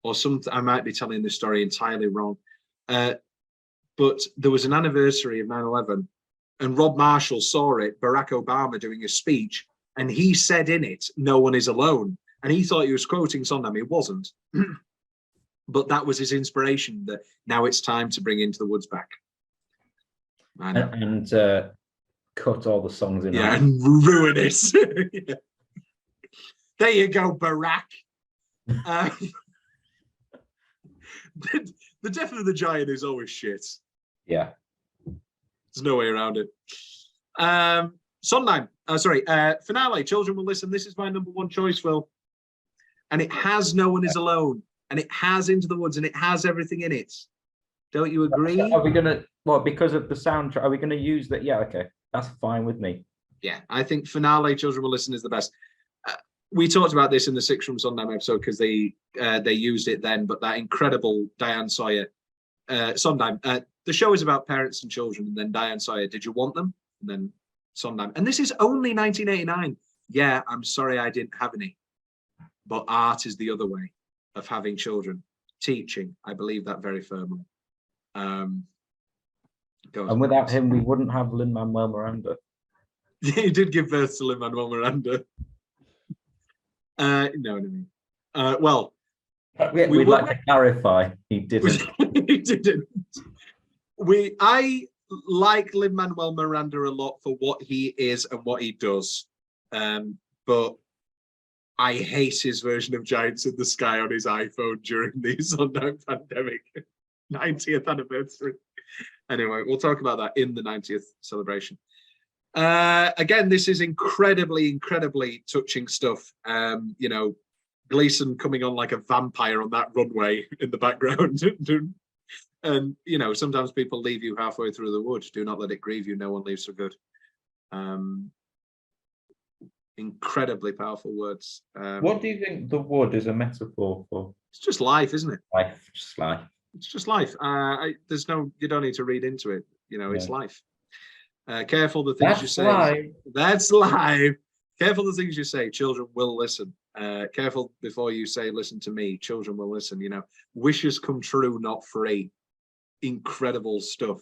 or something. I might be telling this story entirely wrong. But there was an anniversary of 9/11 and Rob Marshall saw it, Barack Obama doing a speech, and he said in it, "No one is alone." And he thought he was quoting Sondheim. It wasn't. But that was his inspiration, that now it's time to bring Into the Woods back. And cut all the songs in. Yeah, and ruin it. Yeah. There you go, Barack. The Death of the Giant is always shit. Yeah. There's no way around it. Sondheim, finale, Children Will Listen. This is my number one choice, Phil. And it has No One Is Alone. And it has Into the Woods. And it has everything in it. Don't you agree? Are we going to, because of the soundtrack, are we going to use that? Yeah, okay. that's fine with me. Yeah, I think finale Children Will Listen is the best. We talked about this in the Six from Sondheim episode because they used it then, but that incredible Diane Sawyer Sondheim. The show is about parents and children, and then Diane Sawyer, Did You Want Them? And then Sondheim. And this is only 1989. Yeah, I'm sorry I didn't have any. But art is the other way of having children. Teaching, I believe that very firmly. And without him, we wouldn't have Lin-Manuel Miranda. He did give birth to Lin-Manuel Miranda. No, what I mean. Well, we'd like to clarify, he didn't. He didn't. I like Lin-Manuel Miranda a lot for what he is and what he does, but I hate his version of Giants in the Sky on his iPhone during the Sondheim pandemic 90th anniversary. Anyway, we'll talk about that in the 90th celebration. Again, this is incredibly touching stuff. You know, Gleason coming on like a vampire on that runway in the background. And, you know, sometimes people leave you halfway through the wood. Do not let it grieve you. No one leaves for good. Incredibly powerful words. What do you think the wood is a metaphor for? It's just life, isn't it? Life, just life. It's just life. There's no, you don't need to read into it. You know, it's life. Careful the things you say. Life. That's life. Careful the things you say. Children will listen. Careful before you say, listen to me. Children will listen. You know, wishes come true, not free. Incredible stuff.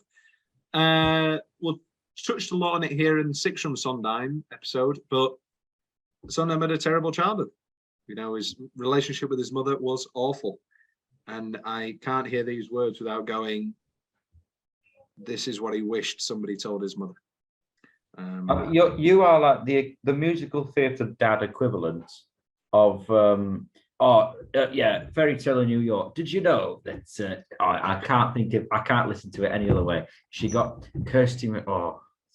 We'll touched a lot on it here in Six from Sondheim episode, but Sondheim had a terrible childhood. You know, his relationship with his mother was awful. And I can't hear these words without going, this is what he wished somebody told his mother. You are like the musical theatre dad equivalent of Fairy Tale in New York. Did you know that I can't listen to it any other way. She got Kirsty.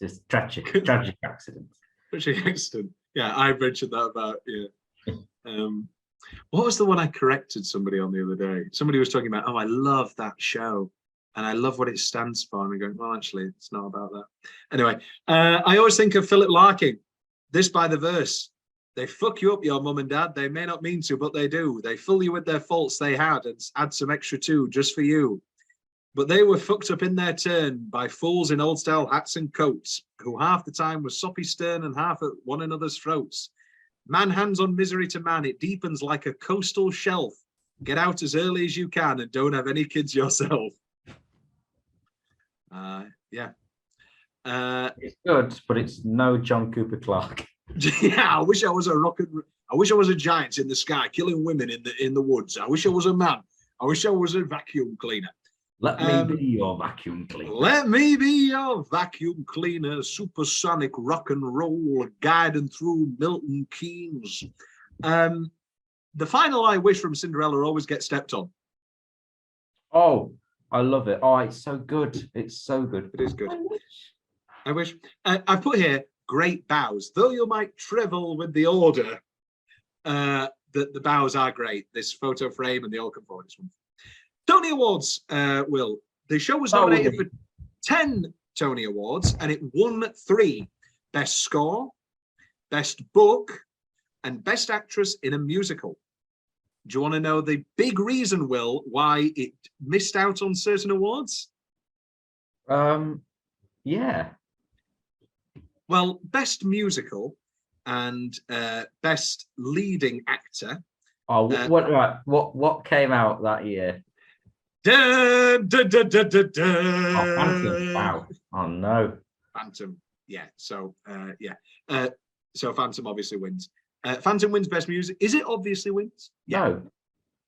This tragic accident. Tragic accident. Yeah, I mentioned that about what was the one I corrected somebody on the other day? Somebody was talking about, I love that show. And I love what it stands for. And I'm going, well, actually, it's not about that. Anyway, I always think of Philip Larkin, this by the verse. They fuck you up, your mum and dad. They may not mean to, but they do. They fill you with their faults they had and add some extra too, just for you. But they were fucked up in their turn by fools in old-style hats and coats, who half the time were soppy stern and half at one another's throats. Man hands on misery to man, it deepens like a coastal shelf. Get out as early as you can and don't have any kids yourself. It's good, but it's no John Cooper Clarke. Yeah, I wish I was a giant in the sky killing women in the woods. I wish I was a man. I wish I was a vacuum cleaner. Let me be your vacuum cleaner. Let me be your vacuum cleaner, supersonic rock and roll, guiding through Milton Keynes. The final I wish from Cinderella always gets stepped on. Oh, I love it. Oh, it's so good. It's so good. It is good. I wish. I put here, great bows. Though you might trivel with the order, the bows are great. This photo frame and the all come forward. This one. Tony Awards, Will. The show was nominated for 10 Tony Awards and it won 3. Best Score, Best Book, and Best Actress in a Musical. Do you want to know the big reason, Will, why it missed out on certain awards? Yeah. Well, Best Musical and Best Leading Actor. Oh, what came out that year? Dun, dun, dun, dun, dun, dun. Oh, Phantom. Wow. Oh no. Phantom. Yeah. So so Phantom obviously wins. Phantom wins Best Music. Is it obviously wins? Yeah. No.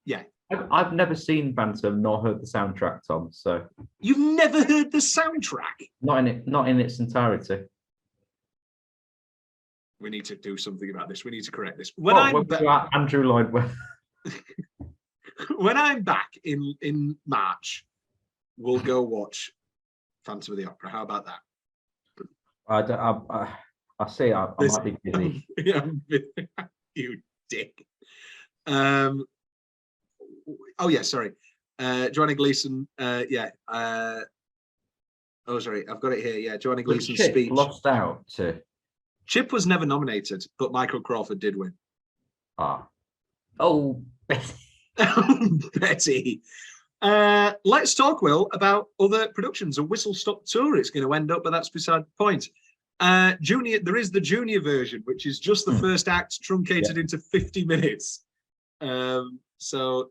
Yeah. I've never seen Phantom nor heard the soundtrack, Tom. So you've never heard the soundtrack? Not in its entirety. We need to do something about this. We need to correct this. Andrew Lloyd Webber. When I'm back in March, we'll go watch Phantom of the Opera. How about that? I see. I might be busy. You dick. Oh yeah, sorry. Joanna Gleason. Oh, sorry, I've got it here. Yeah, Johnny Was Gleason's Chip speech. lost out to Chip was never nominated, but Michael Crawford did win. oh Betty. Let's talk, Will, about other productions. A Whistle Stop Tour it's going to end up, but that's beside the point. Junior, there is the junior version, which is just the first act truncated into 50 minutes. So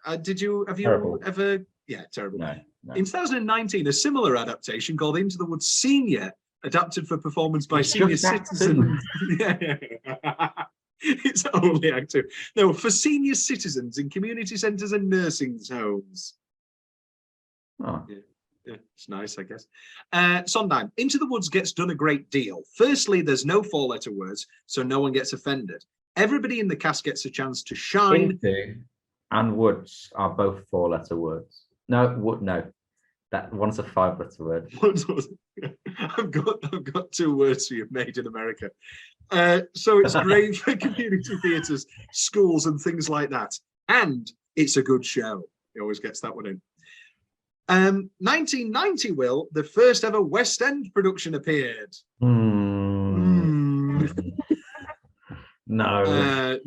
have you Terrible. ever? Yeah, terrible. no. In 2019, a similar adaptation called Into the Woods Senior, adapted for performance by It's senior just Act citizens. Yeah. It's only Act 2. No, for senior citizens in community centres and nursing homes. Oh. Yeah, it's nice, I guess. Sondheim, Into the Woods gets done a great deal. Firstly, there's no four-letter words, so no one gets offended. Everybody in the cast gets a chance to shine. Into and Woods are both four-letter words. No, that one's a five-letter word. I've got two words for you made in America. So it's great for community theatres, schools, and things like that. And it's a good show. He always gets that one in. 1990, Will, the first ever West End production appeared. No.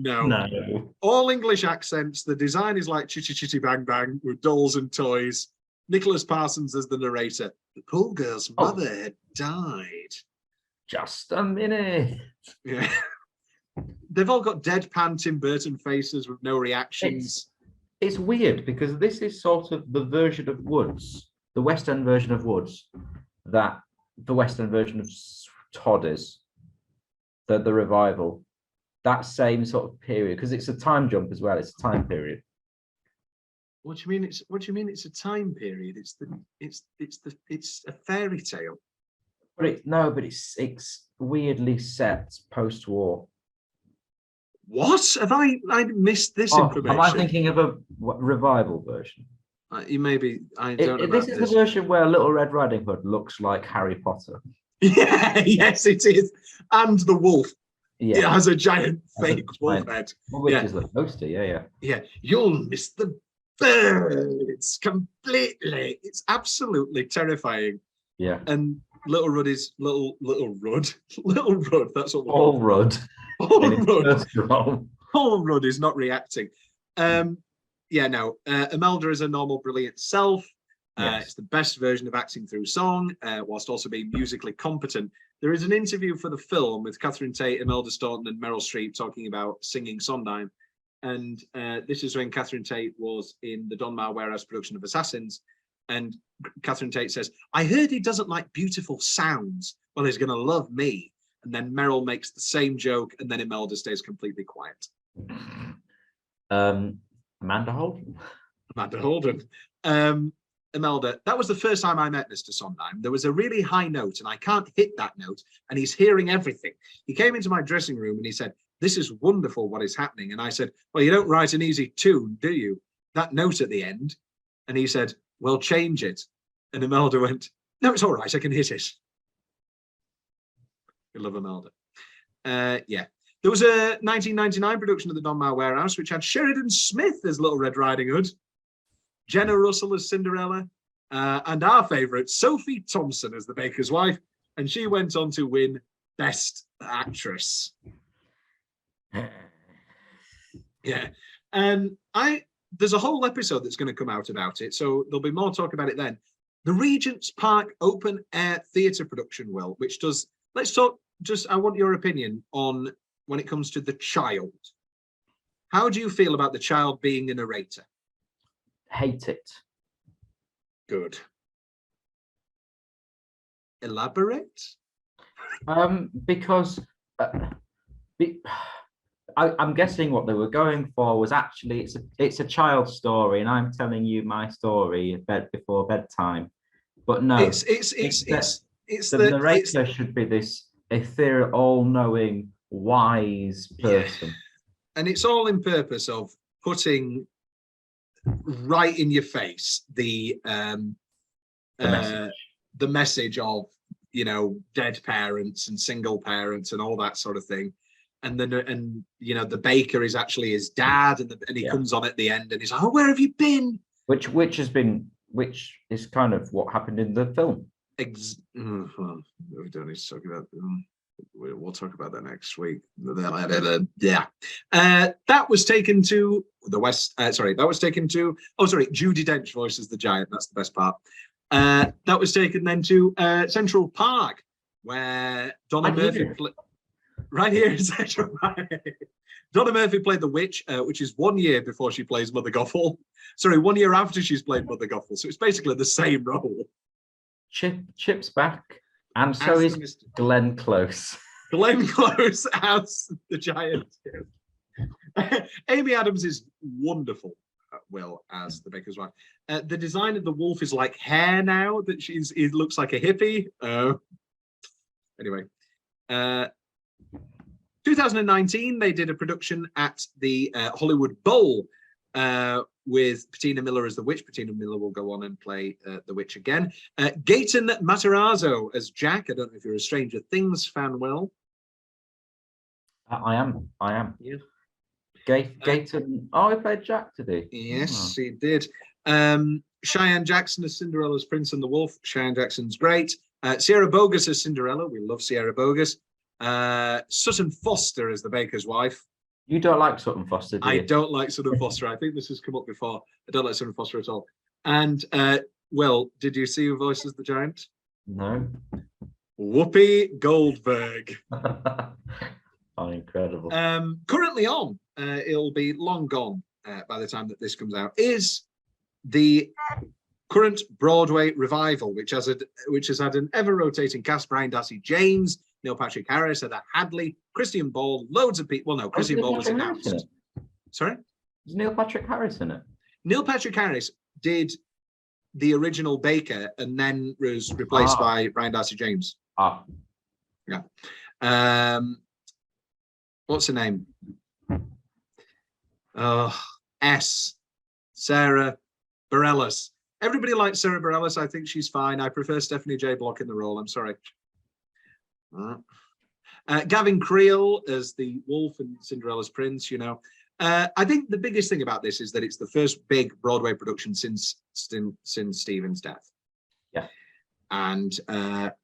All English accents. The design is like Chitty Chitty Bang Bang with dolls and toys. Nicholas Parsons as the narrator. The poor girl's mother had died. Just a minute. Yeah. They've all got deadpan Tim Burton faces with no reactions. It's weird because this is sort of the version of Woods, the West End version of Woods, that the West End version of Todd is, the revival, that same sort of period, because it's a time jump as well. It's a time period. What do you mean? It's a time period. It's a fairy tale. But it's weirdly set post-war. What have I missed this information? Am I thinking of a revival version? You maybe I don't know. This is the version where Little Red Riding Hood looks like Harry Potter. Yeah, yes, it is. And the wolf. Yeah, it has a giant fake wolf head. Which is the poster. Yeah. You'll miss the birds completely. It's absolutely terrifying. Yeah. And Little Rudd is little Rudd. Little Rudd. That's what. All Rudd. All Rudd is not reacting. Imelda is a normal, brilliant self. Yes. It's the best version of acting through song, whilst also being musically competent. There is an interview for the film with Catherine Tate, Imelda Staunton, and Meryl Streep talking about singing Sondheim. And this is when Catherine Tate was in the Donmar Warehouse production of Assassins. And Catherine Tate says, I heard he doesn't like beautiful sounds. Well, he's going to love me. And then Meryl makes the same joke, and then Imelda stays completely quiet. Amanda Holden. Imelda, that was the first time I met Mr. Sondheim. There was a really high note, and I can't hit that note, and he's hearing everything. He came into my dressing room, and he said, this is wonderful what is happening. And I said, well, you don't write an easy tune, do you? That note at the end. And he said, well, change it. And Imelda went, no, it's all right, I can hit it. I love Imelda. There was a 1999 production of the Donmar Warehouse, which had Sheridan Smith as Little Red Riding Hood, Jenna Russell as Cinderella, and our favourite, Sophie Thompson as the baker's wife. And she went on to win Best Actress. Yeah. And there's a whole episode that's going to come out about it, so there'll be more talk about it then. The Regent's Park Open Air Theatre production, Will, which does, let's talk, I want your opinion on when it comes to the child. How do you feel about the child being a narrator? Hate it. Good. Elaborate? Because I'm guessing what they were going for was actually it's a child's story, and I'm telling you my story before bedtime. But no, the narrator should be this ethereal, all-knowing, wise person. Yeah. And it's all in purpose of putting right in your face the message of, you know, dead parents and single parents and all that sort of thing. And then, you know, the baker is actually his dad, and he comes on at the end and he's like, oh, where have you been? Which is kind of what happened in the film. Well, we don't need to talk about them. We'll talk about that next week. Yeah. That was taken to the West. Sorry, that was taken to. Oh, sorry. Judi Dench voices the giant. That's the best part. That was taken then to Central Park, where Donna Murphy. Right here in Central Park. Donna Murphy played the witch, which is 1 year before she plays Mother Gothel. Sorry, 1 year after she's played Mother Gothel. So it's basically the same role. Chip's back, and so is Glenn Close. Glenn Close as the giant. Amy Adams is wonderful, Will, as the baker's wife. The design of the wolf is like hair now, that it looks like a hippie. Anyway. 2019, they did a production at the Hollywood Bowl with Patina Miller as the witch. Patina Miller will go on and play the witch again. Gaten Matarazzo as Jack. I don't know if you're a Stranger Things fan, Will. I am. Yeah. Gaten. Oh, he played Jack today. Yes, he did. Cheyenne Jackson as Cinderella's Prince and the Wolf. Cheyenne Jackson's great. Sierra Bogus as Cinderella. We love Sierra Bogus. Sutton Foster as the baker's wife. You don't like Sutton Foster, do you? I don't like Sutton Foster. I think this has come up before. I don't like Sutton Foster at all. And, Will, did you see who voices the giant? No. Whoopi Goldberg. Oh, incredible. Currently on, it'll be long gone by the time that this comes out, is the current Broadway revival, which has had an ever-rotating cast. Brian Darcy James, Neil Patrick Harris, Heather Hadley, Christian Ball, loads of people. Well, no, Christian Ball was announced. Sorry? Is Neil Patrick Harris in it? Neil Patrick Harris did the original Baker and then was replaced by Brian Darcy James. Yeah. What's her name? Sarah Bareilles. Everybody likes Sarah Bareilles. I think she's fine. I prefer Stephanie J. Block in the role. I'm sorry. Gavin Creel as the wolf and Cinderella's prince, you know. I think the biggest thing about this is that it's the first big Broadway production since Stephen's death. Yeah. And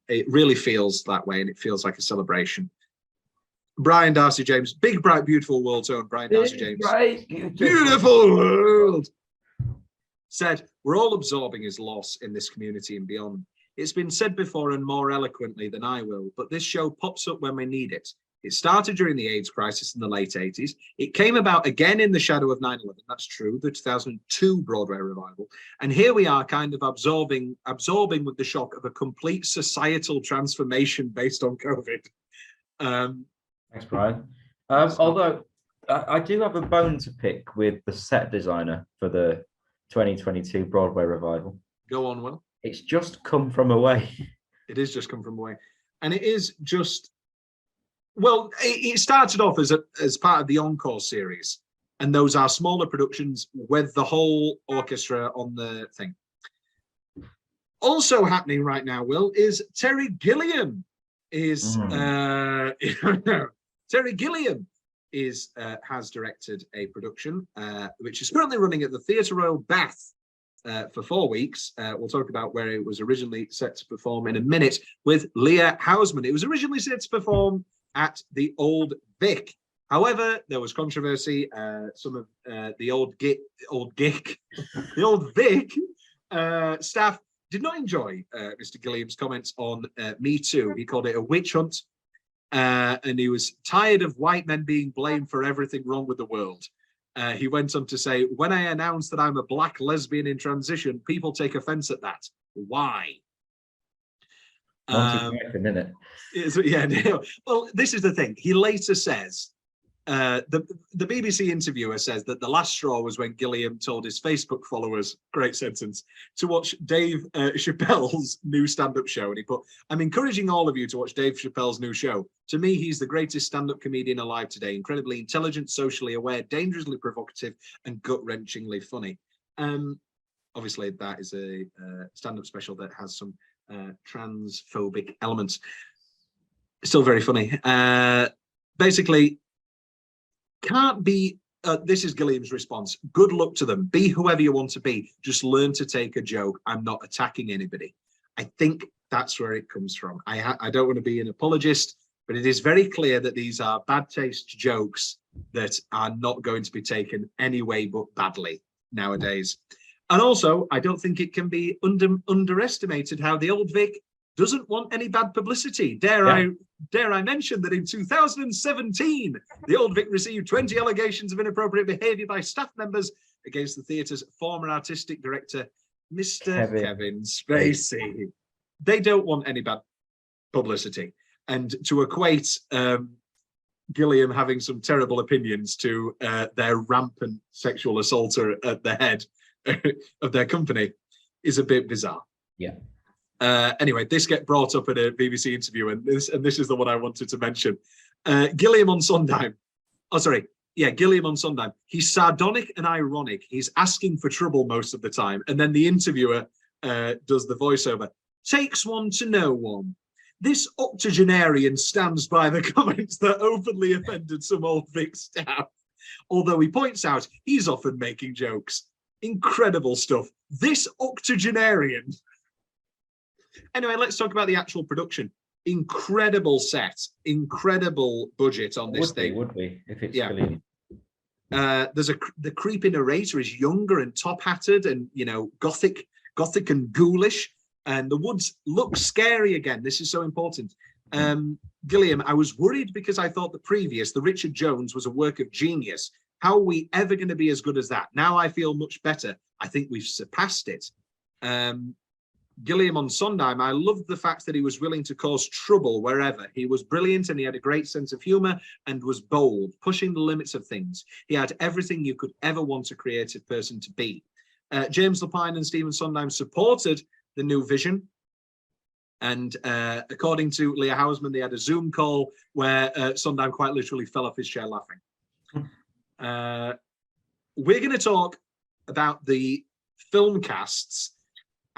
it really feels that way, and it feels like a celebration. Brian Darcy James, big, bright, beautiful world tone. Brian Darcy James. Right. Beautiful world. Said, we're all absorbing his loss in this community and beyond. It's been said before and more eloquently than I will, but this show pops up when we need it. It started during the AIDS crisis in the late 80s. It came about again in the shadow of 9/11. That's true, the 2002 Broadway revival. And here we are kind of absorbing with the shock of a complete societal transformation based on COVID. Thanks, Brian. Although I do have a bone to pick with the set designer for the 2022 Broadway revival. Go on, Will. It's just come from away. It is just come from away. And it is just, well, it started off as part of the Encore series. And those are smaller productions with the whole orchestra on the thing. Also happening right now, Will, is Terry Gilliam Terry Gilliam has directed a production which is currently running at the Theatre Royal Bath for 4 weeks. We'll talk about where it was originally set to perform in a minute with Leah Hausman. It was originally set to perform at the Old Vic. However, there was controversy. Some of the Old Vic staff did not enjoy Mr. Gilliam's comments on Me Too. He called it a witch hunt. And he was tired of white men being blamed for everything wrong with the world. He went on to say, when I announce that I'm a black lesbian in transition, people take offense at that. Why? Yeah, no. Well, this is the thing. He later says, the BBC interviewer says that the last straw was when Gilliam told his Facebook followers, great sentence, to watch Dave Chappelle's new stand-up show. And he put, I'm encouraging all of you to watch Dave Chappelle's new show. To me, he's the greatest stand-up comedian alive today. Incredibly intelligent, socially aware, dangerously provocative, and gut-wrenchingly funny. Obviously, that is a stand-up special that has some transphobic elements. Still very funny. Basically, can't be, this is Gilliam's response. Good luck to them. Be whoever you want to be. Just learn to take a joke. I'm not attacking anybody. I think That's where it comes from. I don't want to be an apologist, but it is very clear that these are bad taste jokes that are not going to be taken any way but badly nowadays. And also, I don't think it can be underestimated how the Old Vic doesn't want any bad publicity. Dare I mention that in 2017, the Old Vic received 20 allegations of inappropriate behaviour by staff members against the theatre's former artistic director, Mr. Kevin Spacey. They don't want any bad publicity. And to equate Gilliam having some terrible opinions to their rampant sexual assaulter at the head of their company is a bit bizarre. Yeah. Anyway, this get brought up in a BBC interview, and this is the one I wanted to mention. Gilliam on Sondheim. Oh, sorry. Yeah, Gilliam on Sondheim. He's sardonic and ironic. He's asking for trouble most of the time. And then the interviewer does the voiceover. Takes one to know one. This octogenarian stands by the comments that openly offended some Old Vic staff. Although he points out he's often making jokes. Incredible stuff. This octogenarian. Anyway, let's talk about the actual production. Incredible set, incredible budget on this thing. Would be if it's brilliant. The creepy narrator is younger and top-hatted and gothic and ghoulish, and the woods look scary again. This is so important. Gilliam, I was worried because I thought the Richard Jones was a work of genius. How are we ever going to be as good as that? Now I feel much better. I think we've surpassed it. Gilliam on Sondheim, I loved the fact that he was willing to cause trouble wherever. He was brilliant and he had a great sense of humor and was bold, pushing the limits of things. He had everything you could ever want a creative person to be. James Lapine and Stephen Sondheim supported the new vision. And according to Leah Hausman, they had a Zoom call where Sondheim quite literally fell off his chair laughing. We're going to talk about the film casts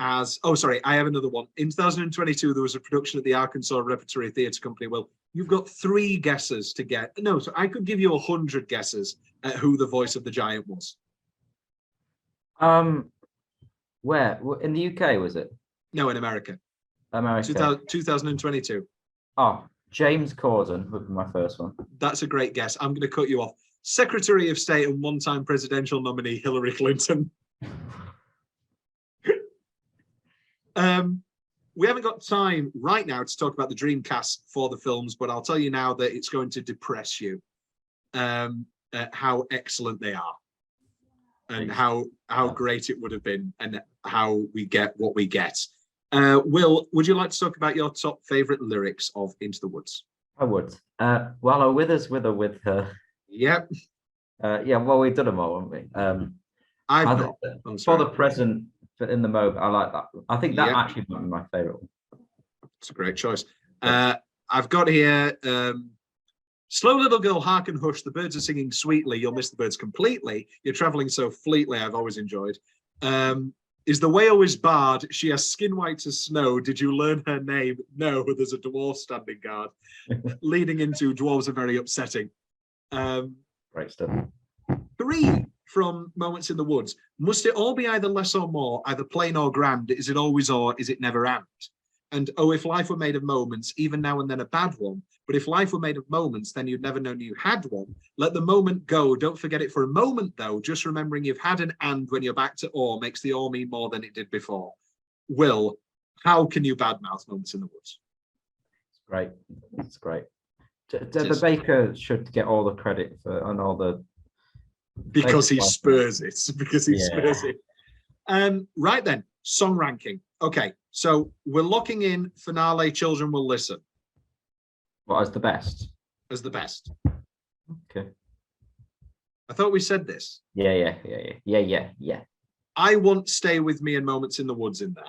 as, I have another one. In 2022, there was a production at the Arkansas Repertory Theatre Company. Well, you've got 3 guesses to get. No, so I could give you 100 guesses at who the voice of the giant was. Where? In the UK, was it? No, in America. 2022. Oh, James Corden would be my first one. That's a great guess. I'm going to cut you off. Secretary of State and one-time presidential nominee Hillary Clinton. We haven't got time right now to talk about the dream cast for the films, but I'll tell you now that it's going to depress you how excellent they are and how great it would have been and how we get what we get. Will, would you like to talk about your top favourite lyrics of Into the Woods? I would. While our withers wither with her. Yep. Well, we've done them all, haven't we? For the present, but in the moment, I like that. I think that actually might be my favourite one. It's a great choice. I've got here, slow little girl, hearken hush, the birds are singing sweetly, you'll miss the birds completely. You're travelling so fleetly, I've always enjoyed. Is the way always barred? She has skin white as snow. Did you learn her name? No, there's a dwarf standing guard. Leading into dwarves are very upsetting. Great stuff. 3 from Moments in the Woods. Must it all be either less or more, either plain or grand? Is it always or is it never and? And oh, if life were made of moments, even now and then a bad one. But if life were made of moments, then you'd never known you had one. Let the moment go. Don't forget it for a moment, though. Just remembering you've had an and when you're back to or makes the or mean more than it did before. Will, how can you badmouth Moments in the Woods? It's great. It's great. The Baker should get all the credit for and all the because he spurs it. Because he spurs it. Right then, song ranking. Okay, so we're locking in finale. Children Will Listen. What as the best? As the best. Okay. I thought we said this. Yeah. I want Stay With Me and Moments in the Woods in there.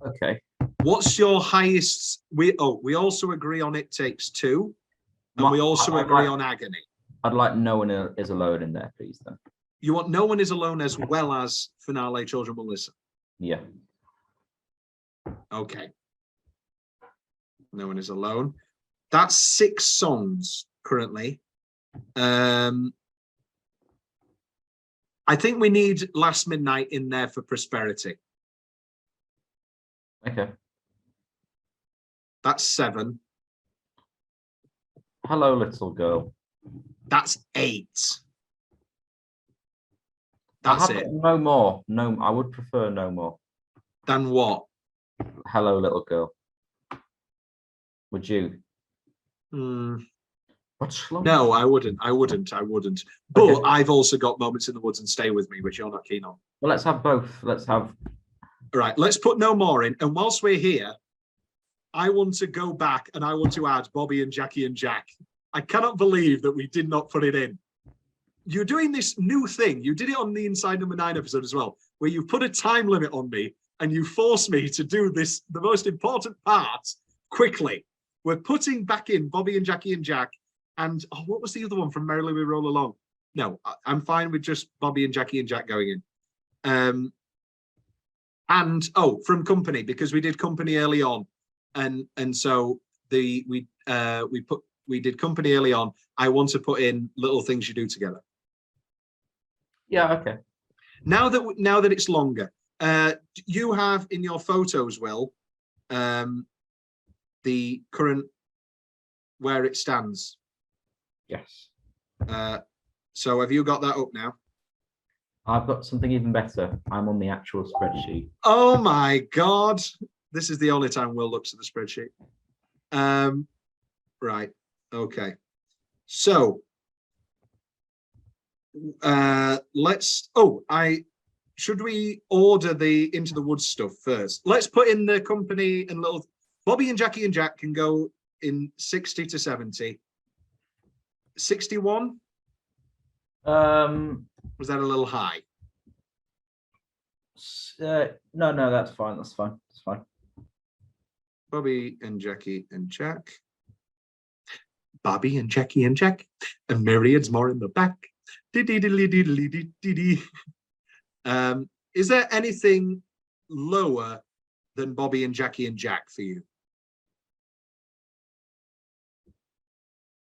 Okay. What's your highest? We also agree on It Takes Two, and we also agree on Agony. I'd like No One Is Alone in there, please. Then you want No One Is Alone as well as finale. Children Will Listen. Yeah. Okay. No One Is Alone. That's 6 songs currently. I think we need Last Midnight in there for Prosperity. Okay. That's 7. Hello, little girl. That's 8. I That's have it. got no more. No, I would prefer no more. Then what? Hello, little girl. Would you? Hmm. What's wrong? No, I wouldn't. But Okay. I've also got Moments in the Woods and Stay With Me, which you're not keen on. Well, let's have both. Let's have. All right, let's put No More in. And whilst we're here, I want to go back and I want to add Bobby and Jackie and Jack. I cannot believe that we did not put it in. You're doing this new thing. You did it on the Inside Number 9 episode as well, where you put a time limit on me and you force me to do this, the most important part, quickly. We're putting back in Bobby and Jackie and Jack. And what was the other one from Merrily We Roll Along? No, I'm fine with just Bobby and Jackie and Jack going in. And from Company, because we did Company early on, and so we did Company early on. I want to put in Little Things You Do Together. Yeah. Okay. Now that it's longer, you have in your photos, Will, the current where it stands. Yes. So have you got that up now? I've got something even better. I'm on the actual spreadsheet. Oh my God. This is the only time Will looks at the spreadsheet. Right. Okay. So should we order the Into the Woods stuff first? Let's put in the Company and Little Bobby and Jackie and Jack can go in 60 to 70. 61? Was that a little high? No, that's fine. That's fine. That's fine. Bobby and Jackie and Jack. Bobby and Jackie and Jack. And myriads more in the back. Is there anything lower than Bobby and Jackie and Jack for you?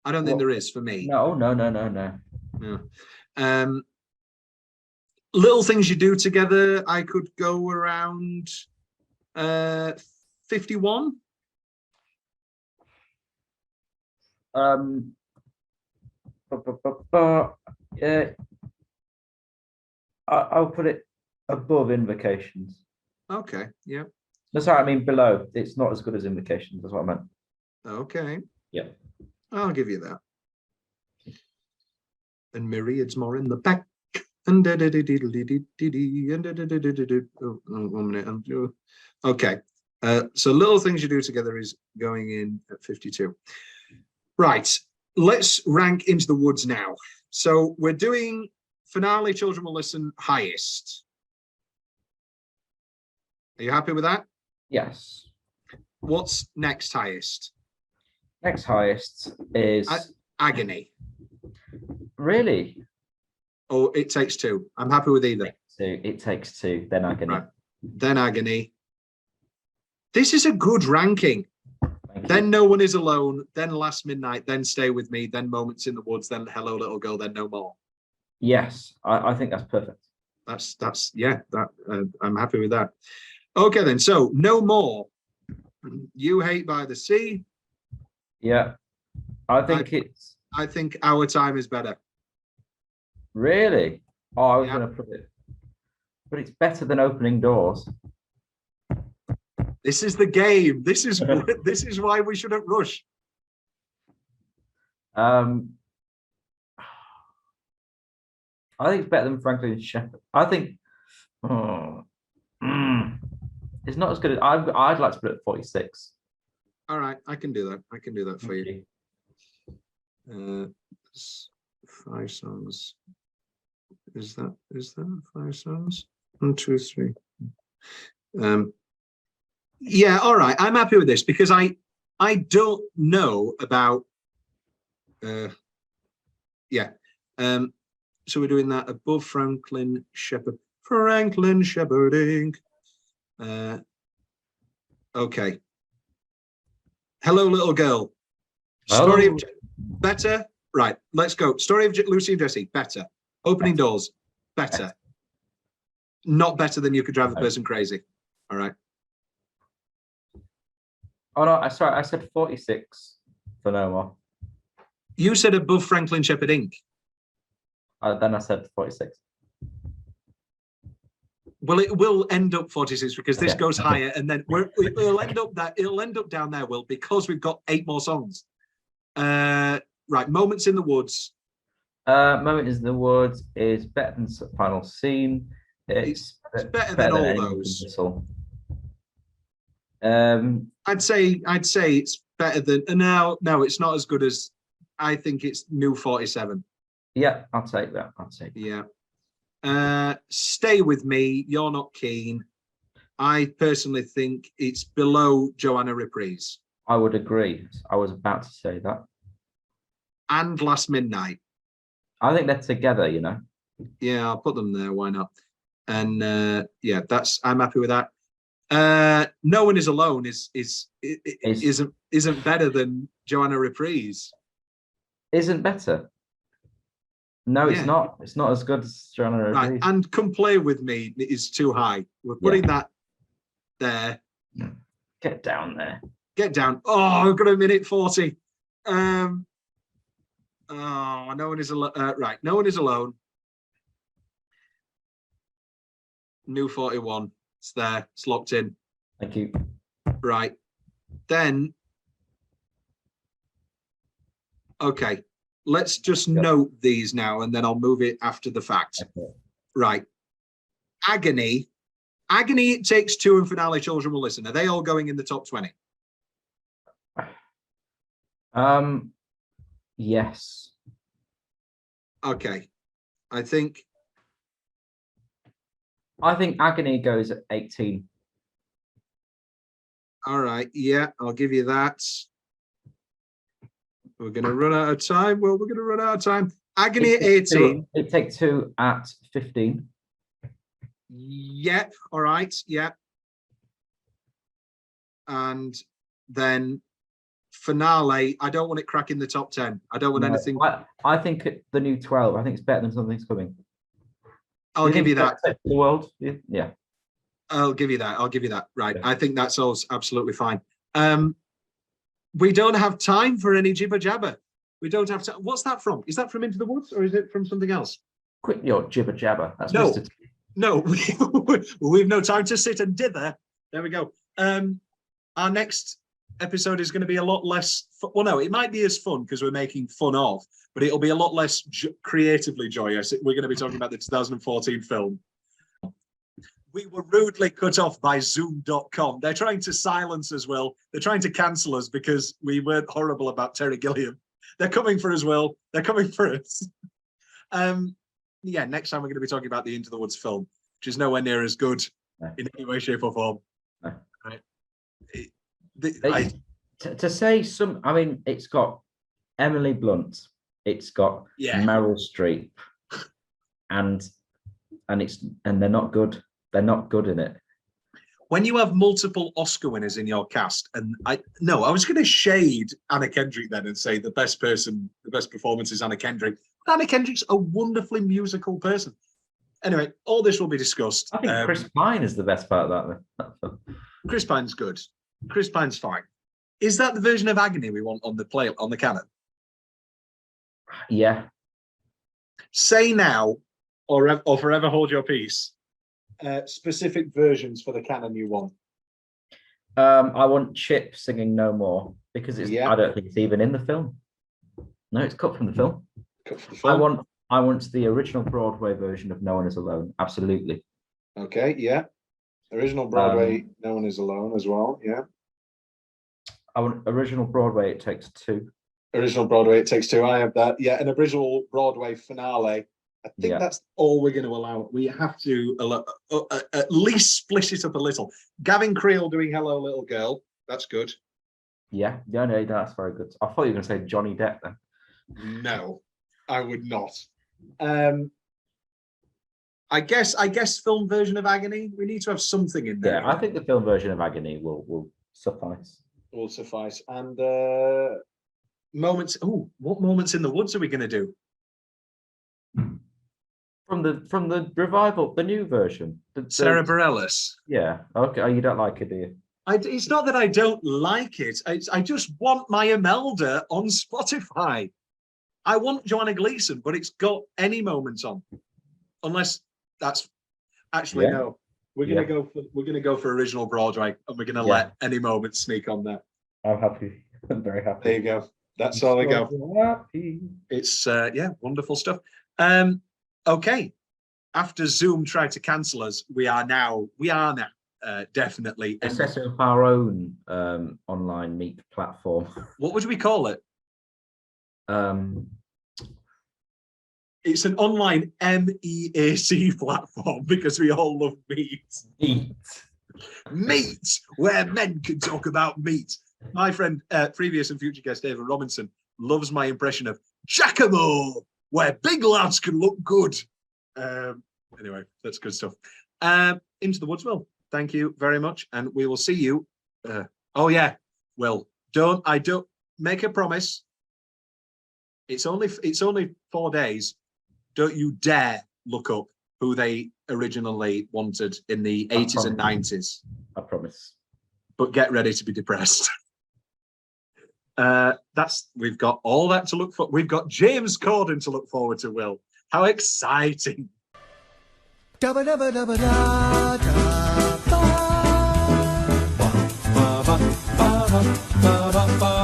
I don't think there is for me. No. No. Little Things You Do Together, I could go around 51. I'll put it above Invocations. Okay, yeah. That's what I mean, below. It's not as good as Invocations. That's what I meant. Okay. Yeah. I'll give you that. And myriads more in the back. And okay. So Little Things You Do Together is going in at 52. Right. Let's rank Into the Woods now. So we're doing finale, Children Will Listen, highest. Are you happy with that? Yes. What's next highest? Next highest is Agony. Really? Oh, It Takes Two. I'm happy with either. It Takes Two, then Agony. Right. Then Agony. This is a good ranking. Then No One Is Alone, then Last Midnight, then Stay With Me, then Moments in the Woods, then Hello Little Girl, then No More. Yes, I think that's perfect. That's yeah. I'm happy with that. Okay then. So No More. You Hate by the Sea. Yeah, I think Our Time is better. Really? Oh, I was Yeah. going to put it, but it's better than Opening Doors. This is the game. This is why we shouldn't rush. I think it's better than Franklin Shepherd. I think it's not as good as I'd like to put it at 46. All right, I can do that. I can do that for you. 5 songs. Is that 5 songs? 1, 2, 3. Yeah, all right. I'm happy with this because I don't know about yeah. So we're doing that above Franklin Shepherd. Franklin Shepherding. Okay. Hello, Little Girl. Story of better. Right, let's go. Story of Lucy and Jessie, better. Opening Doors, better. Not better than You Could Drive a Person Crazy. All right. Oh no, sorry, I said 46 for No More. You said above Franklin Shepherd Inc. Then I said 46. Well, it will end up 46 because this Okay. goes higher, and then it'll end up down there, Will, because we've got 8 more songs. Right, Moments in the Woods. Moment in the Woods is better than Final Scene. It's better than all Anyone Can those. Whistle. I'd say it's better than. No, it's not as good as. I think it's New 47. Yeah, I'll take that. Yeah. Stay With Me. You're Not Keen. I personally think it's below Joanna Reprise. I would agree. I was about to say that. And Last Midnight. I think they're together, you know. Yeah, I'll put them there. Why not? And yeah, I'm happy with that. No One Is Alone isn't better than Joanna Reprise. Isn't better. No, it's not. It's not as good as Joanna Reprise. Right, and Come Play With Me is too high. We're putting that there. Get down there. Get down. Oh, I've got a minute 40. No One Is Alone. Right, No One Is Alone. New 41. It's there. It's locked in. Thank you. Right. Then, okay. Let's just note these now, and then I'll move it after the fact. Okay. Right. Agony. Agony, It Takes Two, and Finale, Children Will Listen. Are they all going in the top 20? Yes. Okay. I think Agony goes at 18. All right. Yeah, I'll give you that. We're going to run out of time. Well, we're going to run out of time. Agony at 18. It Takes Two at 15. Yep. All right. Yep. And then Finale. I don't want it cracking the top 10. I don't want anything. I think the New 12. I think it's better than Something's Coming. I'll give you that. The world. Yeah. I'll give you that. Right. Yeah. I think that's all absolutely fine. We don't have time for any jibber jabber. We don't have to. What's that from? Is that from Into the Woods, or is it from something else? Quit your jibber jabber. That's no, we've no time to sit and dither. There we go. Our next episode is going to be a lot less. Well, no, it might be as fun because we're making fun of, but it'll be a lot less creatively joyous. We're going to be talking about the 2014 film. We were rudely cut off by Zoom.com. They're trying to silence us, Will. They're trying to cancel us because we weren't horrible about Terry Gilliam. They're coming for us, Will. They're coming for us. Yeah, next time we're going to be talking about the Into the Woods film, which is nowhere near as good in any way, shape, or form. No. Right. To say some, I mean, it's got Emily Blunt, it's got Meryl Streep, and they're not good. They're not good in it. When you have multiple Oscar winners in your cast, and I was going to shade Anna Kendrick then and say the best performance is Anna Kendrick. But Anna Kendrick's a wonderfully musical person. Anyway, all this will be discussed. I think Chris Pine is the best part of that. Chris Pine's good. Chris Pine's fine. Is that the version of Agony we want on the canon? Yeah. Say Now, or forever hold your peace. Specific versions for the canon you want. I want Chip singing No More because I don't think it's even in the film. No, it's cut from the film. I want the original Broadway version of No One Is Alone. Absolutely. Okay, yeah. Original Broadway, No One Is Alone as well, yeah. I want original Broadway, It Takes Two. Original Broadway, It Takes Two. I have that. Yeah, an original Broadway finale. I think that's all we're going to allow. We have to at least split it up a little. Gavin Creel doing Hello Little Girl. That's good. Yeah, no, that's very good. I thought you were going to say Johnny Depp then. No, I would not. I guess film version of Agony. We need to have something in there. Yeah, I think the film version of Agony will suffice. Will suffice. And moments. Oh, what Moments in the Woods are we going to do? From the revival, the new version. Sarah Bareilles. Yeah. Okay. Oh, you don't like it, do you? It's not that I don't like it. I just want my Imelda on Spotify. I want Joanna Gleason, but it's got Any Moments on, unless that's actually no. We're gonna go for original Broadway, and we're gonna let Any Moments sneak on there. I'm happy. I'm very happy. There you go. That's all I go. Happy. It's wonderful stuff. Okay. After Zoom tried to cancel us, we are now definitely Set up our own online meet platform. What would we call it? It's an online MEAC platform because we all love meat. Meat, where men can talk about meat. My friend, previous and future guest David Robinson, loves my impression of Giacomo, where big lads can look good. Anyway, that's good stuff. Into the Woods, Will. Thank you very much, and we will see you. Will, don't make a promise. It's only 4 days. Don't you dare look up who they originally wanted in the 80s and 90s. I promise. But get ready to be depressed. We've got all that to look for. We've got James Corden to look forward to, Will. How exciting. Dabba dabba dabba da da ba ba ba ba ba ba ba ba.